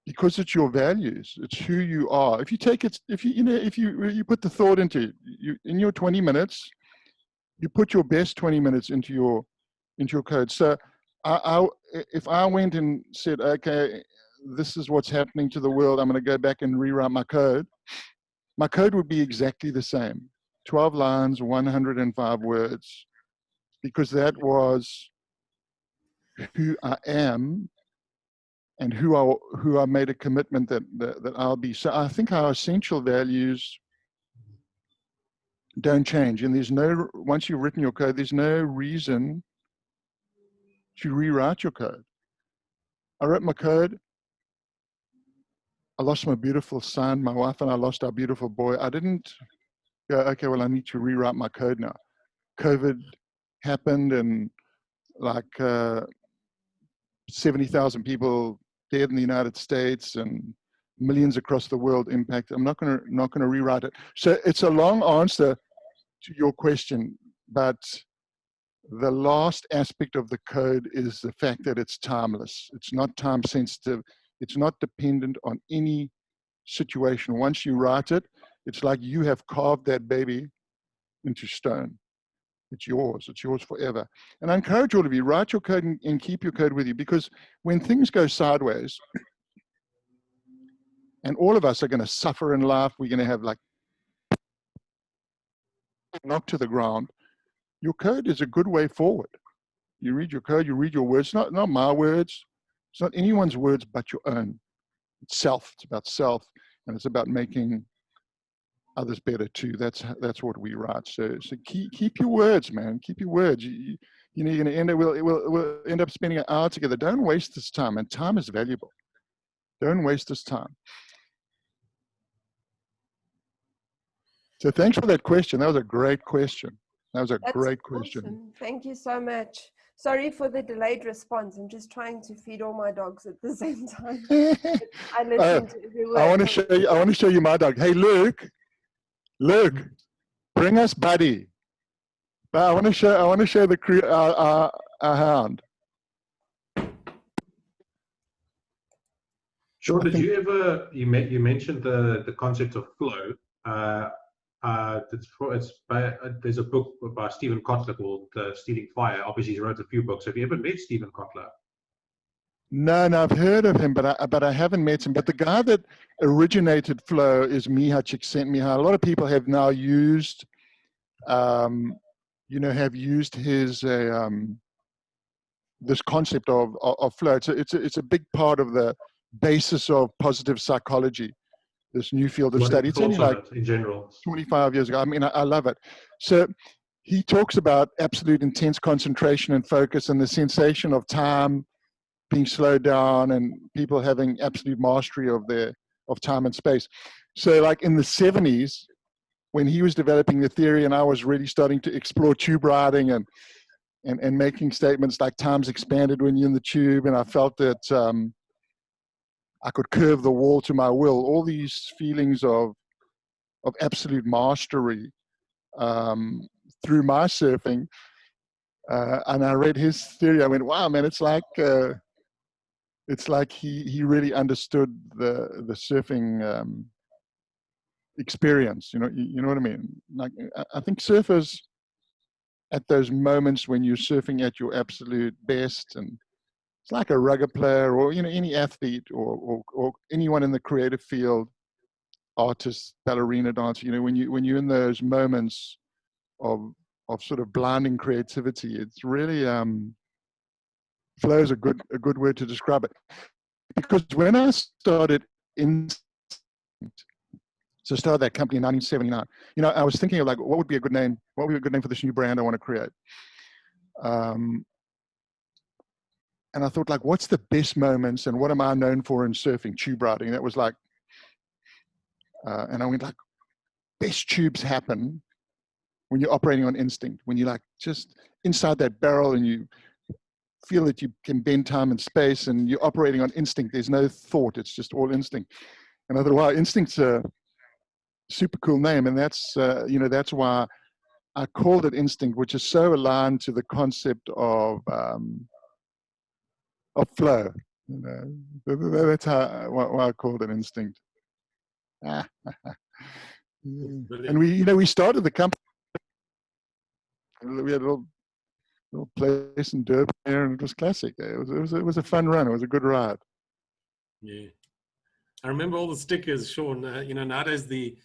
Because it's your values, it's who you are. If you take it, if you put the thought into you, in your 20 minutes, you put your best 20 minutes into your code. So if I went and said, okay, this is what's happening to the world. I'm going to go back and rewrite my code. My code would be exactly the same. 12 lines, 105 words, because that was who I am and who I made a commitment that I'll be. So I think our essential values don't change. And there's no, once you've written your code, there's no reason to rewrite your code. I wrote my code. I lost my beautiful son. My wife and I lost our beautiful boy. I didn't go, okay, well, I need to rewrite my code now. COVID happened and like 70,000 people dead in the United States and millions across the world impacted. I'm not going to rewrite it. So it's a long answer to your question, but the last aspect of the code is the fact that it's timeless. It's not time sensitive. It's not dependent on any situation. Once you write it, it's like you have carved that baby into stone. It's yours forever. And I encourage all of you, write your code and keep your code with you, because when things go sideways, and all of us are going to suffer in life, we're going to have like knocked to the ground, your code is a good way forward. You read your code, you read your words, not my words, it's not anyone's words but your own. It's self, it's about self, and it's about making others better too. That's what we write. So keep your words, man. Keep your words. You know, you're gonna end up, we'll end up spending an hour together. Don't waste this time, and time is valuable. Don't waste this time. So thanks for that question. That was a great question. That's great question. Awesome. Thank you so much. Sorry for the delayed response. I'm just trying to feed all my dogs at the same time. I listened to every word. I want to show you my dog. Hey, Luke, bring us Buddy. I want to show the crew our hound. Shaun, did you ever, you mentioned the concept of flow. There's a book by Stephen Kotler called Stealing Fire. Obviously, he wrote a few books. Have you ever met Stephen Kotler? No, I've heard of him, but I haven't met him. But the guy that originated flow is Miha Csikszentmihalyi. A lot of people have now used, have used his this concept of flow. It's a big part of the basis of positive psychology. This new field of study. It's only like in general 25 years ago. I mean, I love it. So he talks about absolute intense concentration and focus and the sensation of time being slowed down and people having absolute mastery of time and space. So like in the 70s, when he was developing the theory and I was really starting to explore tube riding and making statements like time's expanded when you're in the tube, and I felt that I could curve the wall to my will. All these feelings of absolute mastery through my surfing. And I read his theory. I went, wow, man, it's like he really understood the surfing experience. You know what I mean? Like I think surfers at those moments when you're surfing at your absolute best, and it's like a rugby player or any athlete or anyone in the creative field, artist, ballerina, dancer. When you're in those moments of sort of blinding creativity, it's really flow is a good word to describe it. Because when I started started that company in 1979, I was thinking of like what would be a good name for this new brand I want to create. And I thought, like, what's the best moments and what am I known for in surfing? Tube riding. That was like, and I went like, best tubes happen when you're operating on instinct, when you're like just inside that barrel and you feel that you can bend time and space and you're operating on instinct. There's no thought. It's just all instinct. And I thought, wow, instinct's a super cool name. And that's, that's why I called it Instinct, which is so aligned to the concept of flow. That's why I called it Instinct. And we started the company. We had a little place in Durban there, and it was classic. It was a fun run. It was a good ride. Yeah. I remember all the stickers, Shaun. You know, nowadays these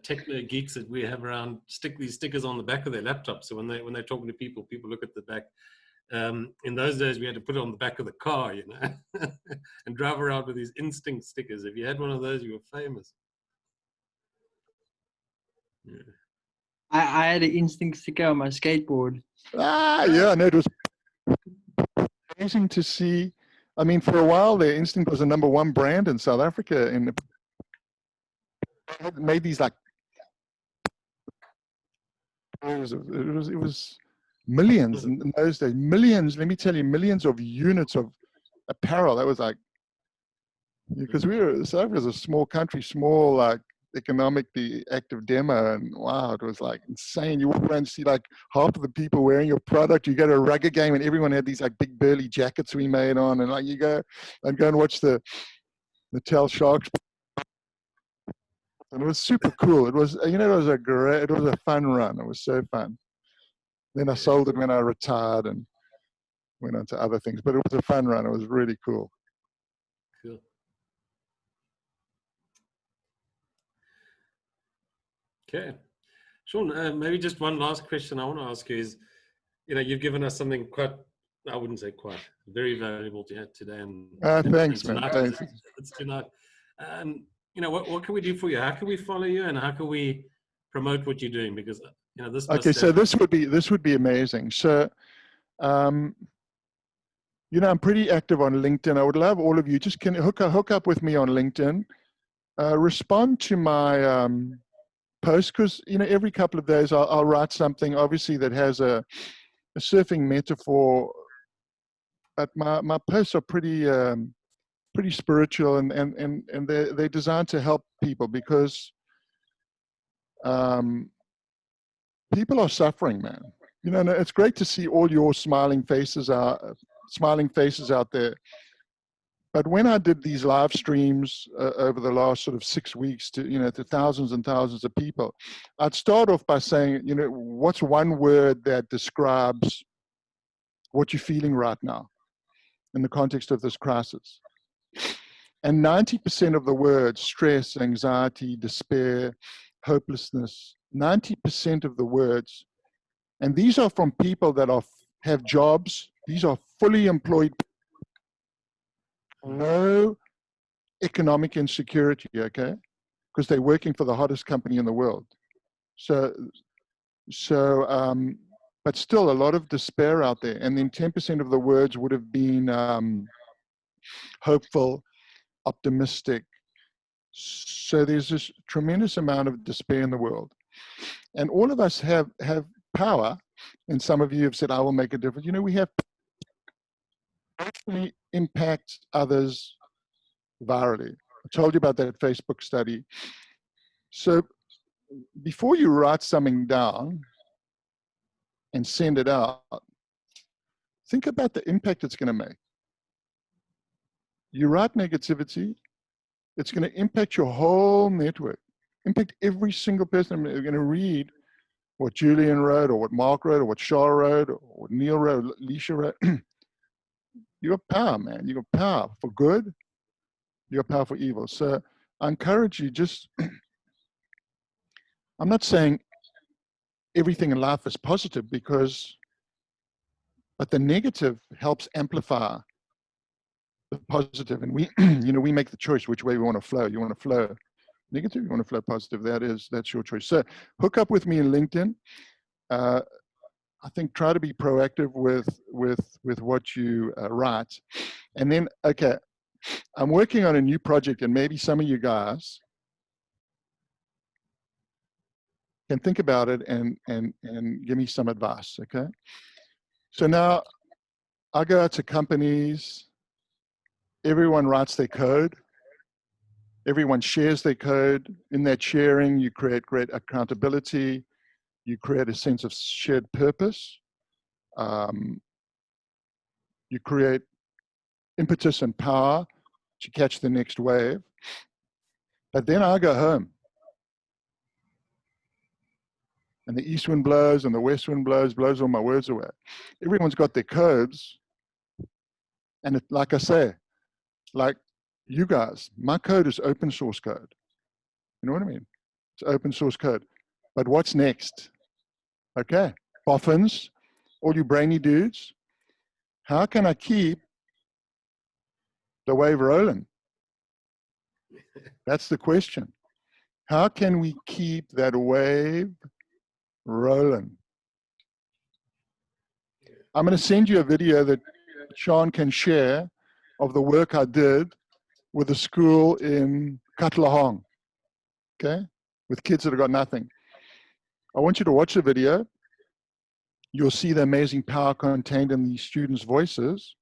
techno geeks that we have around stick these stickers on the back of their laptops. So when they're talking to people, people look at the back. In those days, we had to put it on the back of the car, you know, and drive around with these instinct stickers. If you had one of those, you were famous. Yeah. I had an instinct sticker on my skateboard. Yeah, no, it was amazing to see. I mean, for a while there, Instinct was the #1 brand in South Africa, and made these like it was millions in those days. Millions, let me tell you, millions of units of apparel. That was like, because South Africa is a small country, small, like economically active demo, and wow, it was like insane. You walk around and see like half of the people wearing your product. You go to a rugby game and everyone had these like big burly jackets we made on, and like you go and watch the Tell Sharks, and it was super cool. It was, you know, it was a fun run. It was so fun. Then I sold it when I retired and went on to other things, but it was a fun run. It was really cool. Cool. Okay. Shaun, maybe just one last question I want to ask you is, you know, you've given us something quite, I wouldn't say quite, very valuable today. And Thanks, and man. tonight, Thanks. it's tonight. You know, what can we do for you? How can we follow you, and how can we promote what you're doing? Because, you know, this must Okay, so have, this would be amazing. So, you know, I'm pretty active on LinkedIn. I would love all of you just can hook up with me on LinkedIn. Respond to my post, because, you know, every couple of days I'll write something, obviously, that has a surfing metaphor. But my posts are pretty spiritual, and they're designed to help people, because people are suffering, man. You know, it's great to see all your smiling faces out there. But when I did these live streams over the last sort of 6 weeks to thousands and thousands of people, I'd start off by saying, you know, what's one word that describes what you're feeling right now in the context of this crisis? And 90% of the words, stress, anxiety, despair, hopelessness, 90% of the words, and these are from people that have jobs. These are fully employed, no economic insecurity, okay? Because they're working for the hottest company in the world. But still a lot of despair out there. And then 10% of the words would have been hopeful, optimistic. So there's this tremendous amount of despair in the world. And all of us have power. And some of you have said, I will make a difference. You know, we have actually impact others virally. I told you about that Facebook study. So before you write something down and send it out, think about the impact it's going to make. You write negativity, it's going to impact your whole network, impact every single person. They're going to read what Julian wrote, or what Mark wrote, or what Shah wrote, or what Neil wrote, or Leisha wrote. You got power, man. You got power for good. You got power for evil. So I encourage you, I'm not saying everything in life is positive, but the negative helps amplify the positive. And we, we make the choice which way we want to flow. You want to flow negative, you want to flow positive. That's your choice. So hook up with me in LinkedIn. I think try to be proactive with what you write. And then, okay, I'm working on a new project, and maybe some of you guys can think about it and give me some advice, okay? So now I go out to companies, everyone writes their code, everyone shares their code. In that sharing, you create great accountability, you create a sense of shared purpose, you create impetus and power to catch the next wave. But then I go home, and the east wind blows and the west wind blows all my words away. Everyone's got their codes, and like I say, like you guys, my code is open source code. You know what I mean? It's open source code. But what's next? Okay, boffins, all you brainy dudes, how can I keep the wave rolling? That's the question. How can we keep that wave rolling? I'm going to send you a video that Shaun can share of the work I did with a school in Katlehong, okay, with kids that have got nothing. I want you to watch the video. You'll see the amazing power contained in these students' voices.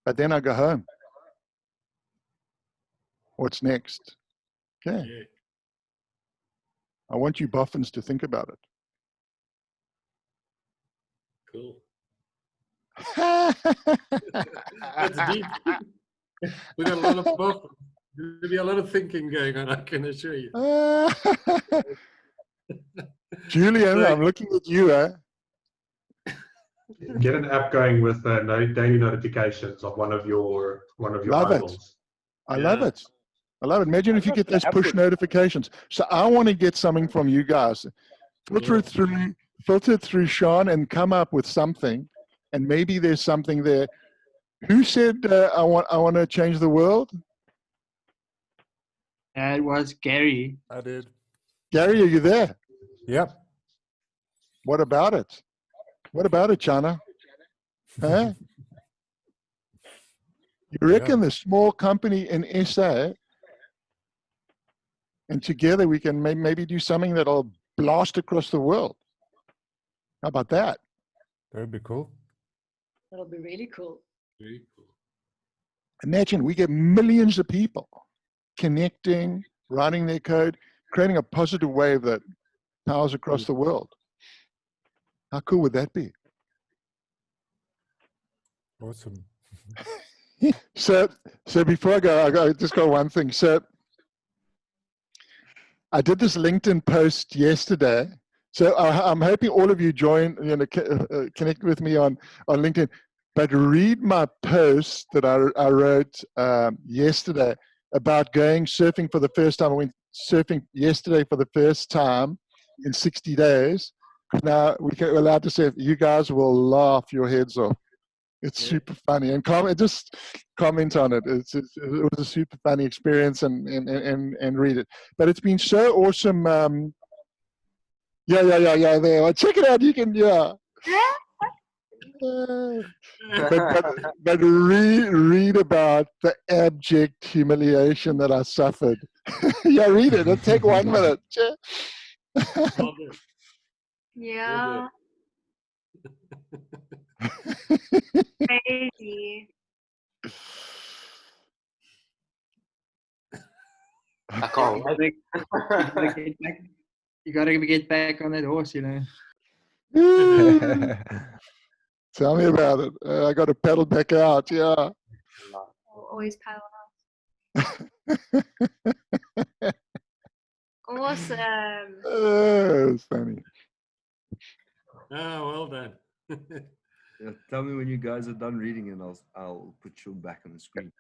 But then I go home. What's next? Okay. Yeah. I want you boffins to think about it. Cool. That's deep. We got a lot of both. There'll be a lot of thinking going on, I can assure you. Julian, I'm looking at you, eh? Get an app going with daily notifications of one of your Love it. idols. I love it. I love it. Imagine if you get the those app push would- notifications. So I want to get something from you guys. Filter it through Shaun and come up with something. And maybe there's something there. Who said I want to change the world? It was Gary. I did. Gary, are you there? Yep. What about it? What about it, Chana? Huh? You reckon the small company in SA, and together we can maybe do something that'll blast across the world? How about that? That would be cool. That'll be really cool. Very cool. Imagine we get millions of people connecting, writing their code, creating a positive wave that powers across the world. How cool would that be? Awesome. So before I go, I just got one thing. So I did this LinkedIn post yesterday. So I'm hoping all of you join, connect with me on LinkedIn. But read my post that I wrote yesterday about going surfing for the first time. I went surfing yesterday for the first time in 60 days. Now we're allowed to surf. You guys will laugh your heads off. It's super funny, and just comment on it. It was a super funny experience, and read it. But it's been so awesome. There. Well, check it out. You can but read about the abject humiliation that I suffered. Read it. It'll take 1 minute. Yeah. Crazy. I can't wait. You gotta get back on that horse, you know. Tell me about it. I got to pedal back out. Yeah. Always paddle out. Awesome. It's funny. Oh, well done. Yeah, tell me when you guys are done reading, and I'll put you back on the screen.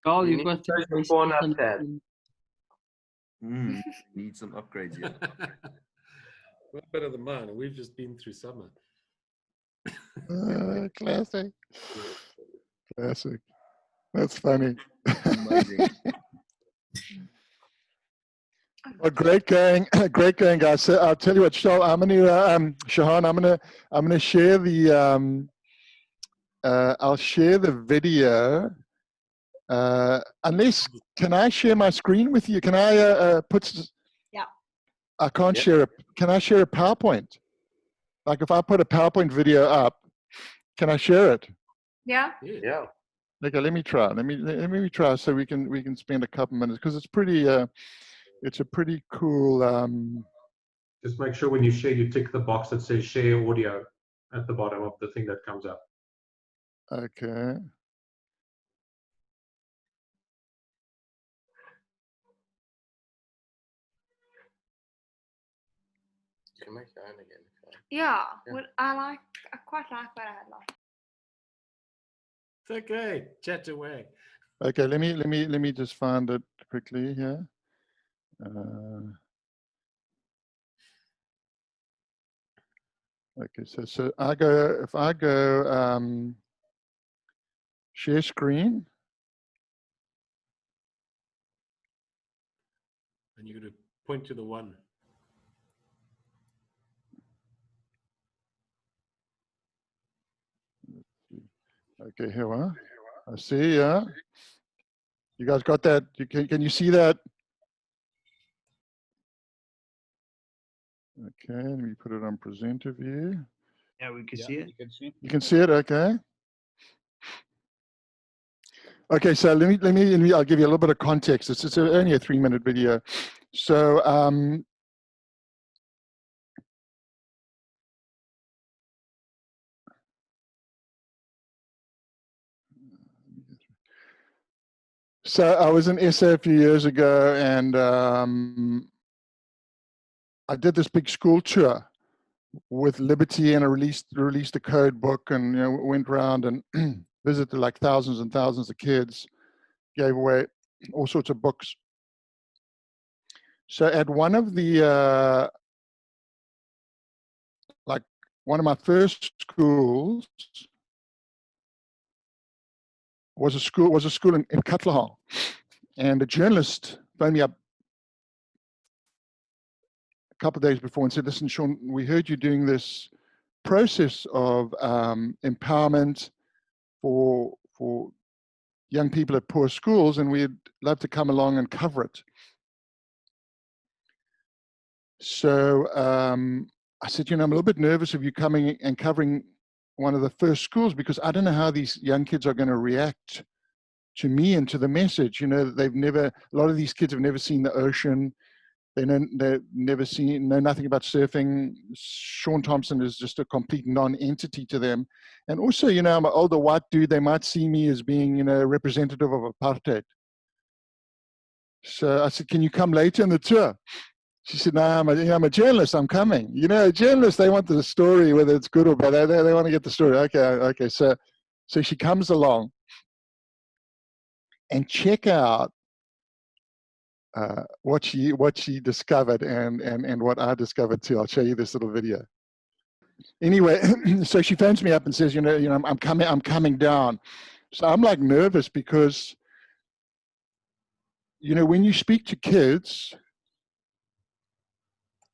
Carl, You you've got to need to up there. Need some upgrades, yeah. Well, better than mine. We've just been through summer. Classic. Classic. That's funny. Amazing. Well, great going, guys. So I'll tell you what, Shaun, I'm gonna share the I'll share the video. Unless, can I share my screen with you? Can I Yeah. I can't share can I share a PowerPoint? Like if I put a PowerPoint video up, can I share it? Yeah. Yeah. Okay, let me try. Let me try so we can spend a couple minutes, because it's pretty it's a pretty cool Just make sure when you share, you tick the box that says share audio at the bottom of the thing that comes up. okay. You can make your own again. Yeah. What I quite like what I had last. It's okay. Chat away. Okay, let me just find it quickly here. Okay, so if I go share screen. And you're going to point to the one. Okay, here we are. I see, yeah. You guys got that? Can you see that? Okay, let me put it on presenter view. Yeah, we can see it. You can see it, okay. Okay, so let me I'll give you a little bit of context. It's only a 3-minute video. So I was in SA a few years ago, and I did this big school tour with Liberty, and I released a code book, and went around and visited like thousands and thousands of kids, gave away all sorts of books. So at one of the one of my first schools was a school in Katlehong, and a journalist phoned me up a couple of days before and said, "Listen, Shaun, we heard you doing this process of empowerment for young people at poor schools, and we'd love to come along and cover it." So I said, I'm a little bit nervous of you coming and covering one of the first schools, because I don't know how these young kids are going to react to me and to the message. A lot of these kids have never seen the ocean. They've never know nothing about surfing. Shaun Tomson is just a complete non-entity to them. And also, I'm an older white dude. They might see me as being, representative of apartheid. So I said, can you come later in the tour? She said, no, I'm a journalist. I'm coming. Journalists, they want the story, whether it's good or bad. They want to get the story. Okay. So she comes along, and check out what she discovered and what I discovered too. I'll show you this little video. Anyway, so she phones me up and says, I'm coming down. So I'm like nervous because, when you speak to kids,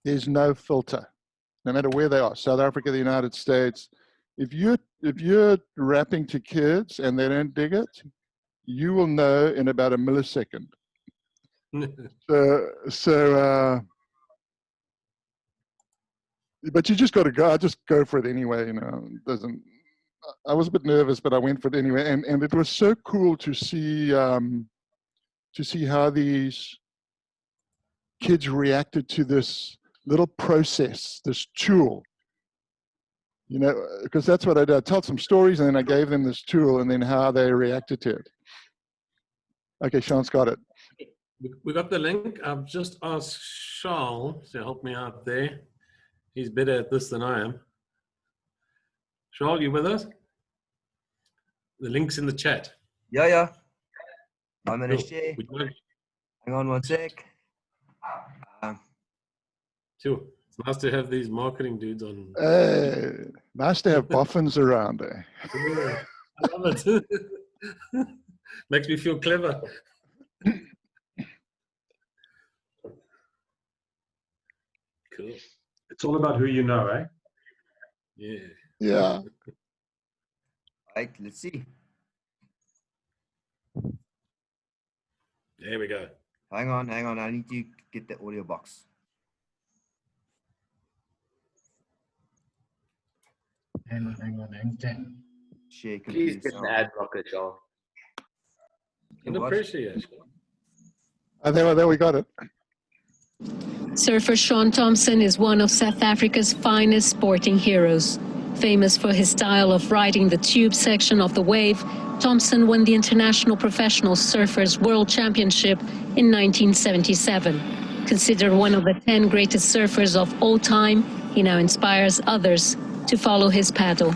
there's no filter, no matter where they are, South Africa, the United States. If you're rapping to kids and they don't dig it, you will know in about a millisecond. But you just got to go. I just go for it anyway. I was a bit nervous, but I went for it anyway. And it was so cool to see how these kids reacted to this little process, this tool. Because that's what I did. I told some stories, and then I gave them this tool, and then how they reacted to it. Okay, Shaun's got it. We got the link. I've just asked Shaun to help me out there. He's better at this than I am. Shaun, you with us? The link's in the chat. Yeah. I'm going to share. Hang on one sec. Sure. It's nice to have these marketing dudes on. Nice to have boffins around there. Yeah, I love it. Makes me feel clever. Cool. It's all about who you know, eh? Yeah. Right, let's see. There we go. Hang on. I need to get the audio box. Hang on. Share. Please get an ad blocker, Shaun. Under pressure, yes. There we got it. Surfer Shaun Tomson is one of South Africa's finest sporting heroes. Famous for his style of riding the tube section of the wave, Tomson won the International Professional Surfers World Championship in 1977. Considered one of the 10 greatest surfers of all time, he now inspires others to follow his paddle.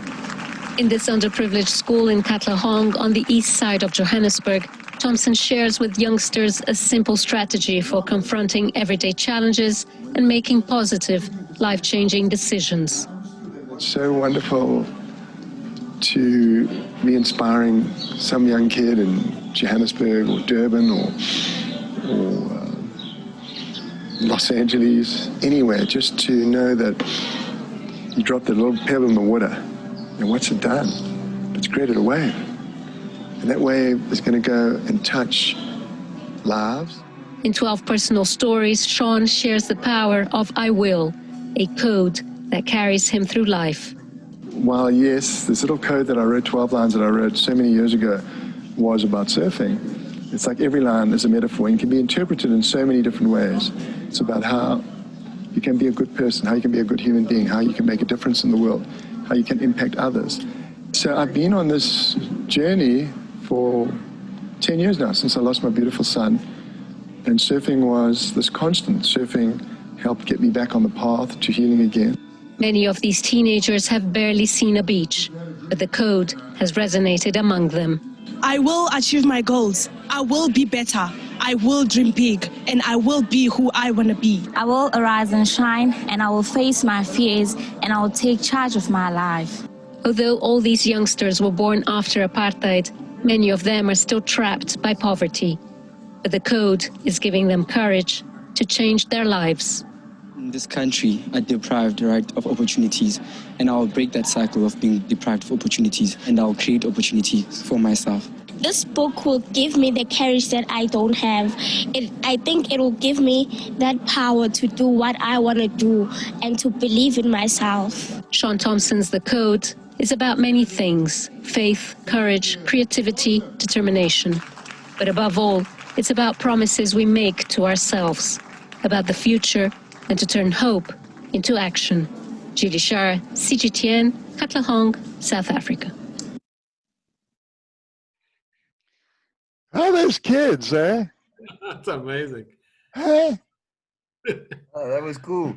In this underprivileged school in Katlehong on the east side of Johannesburg, Tomson shares with youngsters a simple strategy for confronting everyday challenges and making positive, life-changing decisions. It's so wonderful to be inspiring some young kid in Johannesburg or Durban or Los Angeles, anywhere, just to know that you dropped a little pebble in the water, and what's it done? It's created a wave. And that wave is going to go and touch lives. In 12 personal stories, Shaun shares the power of I will, a code that carries him through life. While yes, this little code that I wrote, 12 lines that I wrote so many years ago, was about surfing, it's like every line is a metaphor and can be interpreted in so many different ways. It's about how you can be a good person, how you can be a good human being, how you can make a difference in the world, how you can impact others. So I've been on this journey for 10 years now, since I lost my beautiful son. And surfing was this constant. Surfing helped get me back on the path to healing again. Many of these teenagers have barely seen a beach, but the code has resonated among them. I will achieve my goals. I will be better. I will dream big, and I will be who I want to be. I will arise and shine, and I will face my fears, and I will take charge of my life. Although all these youngsters were born after apartheid, many of them are still trapped by poverty. But the code is giving them courage to change their lives. In this country are deprived of opportunities, and I'll break that cycle of being deprived of opportunities, and I'll create opportunities for myself. This book will give me the courage that I don't have. I think it will give me that power to do what I want to do and to believe in myself. Shaun Tomson's The Code is about many things: faith, courage, creativity, determination. But above all, it's about promises we make to ourselves, about the future, and to turn hope into action. Julie Shah, CGTN, Katlehong, South Africa. Oh, those kids, eh? That's amazing. Hey. Oh, that was cool.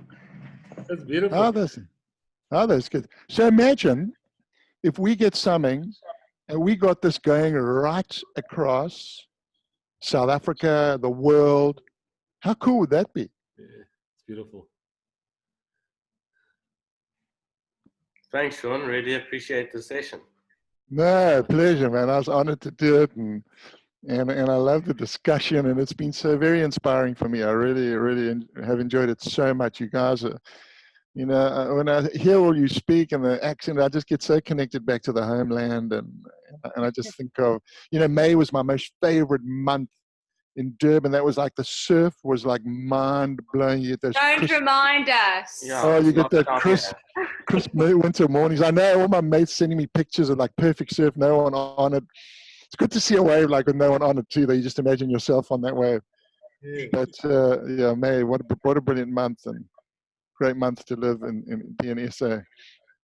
That's beautiful. Oh, those kids. So imagine if we get something and we got this going right across South Africa, the world. How cool would that be? Yeah, it's beautiful. Thanks, Shaun. Really appreciate the session. No, pleasure, man. I was honored to do it, and I love the discussion, and it's been so very inspiring for me. I really have enjoyed it so much. You guys are, you know, when I hear all you speak and the accent, I just get so connected back to the homeland, and I just think of, you know, May was my most favorite month in Durban. That was like the surf was like mind blowing. You get those Don't remind us. oh, you get that crisp winter mornings. I know all my mates sending me pictures of like perfect surf, no one on it. It's good to see a wave like with no one on it too, though. You just imagine yourself on that wave. Yeah. But yeah, May, what a brilliant month, and great month to live in SA.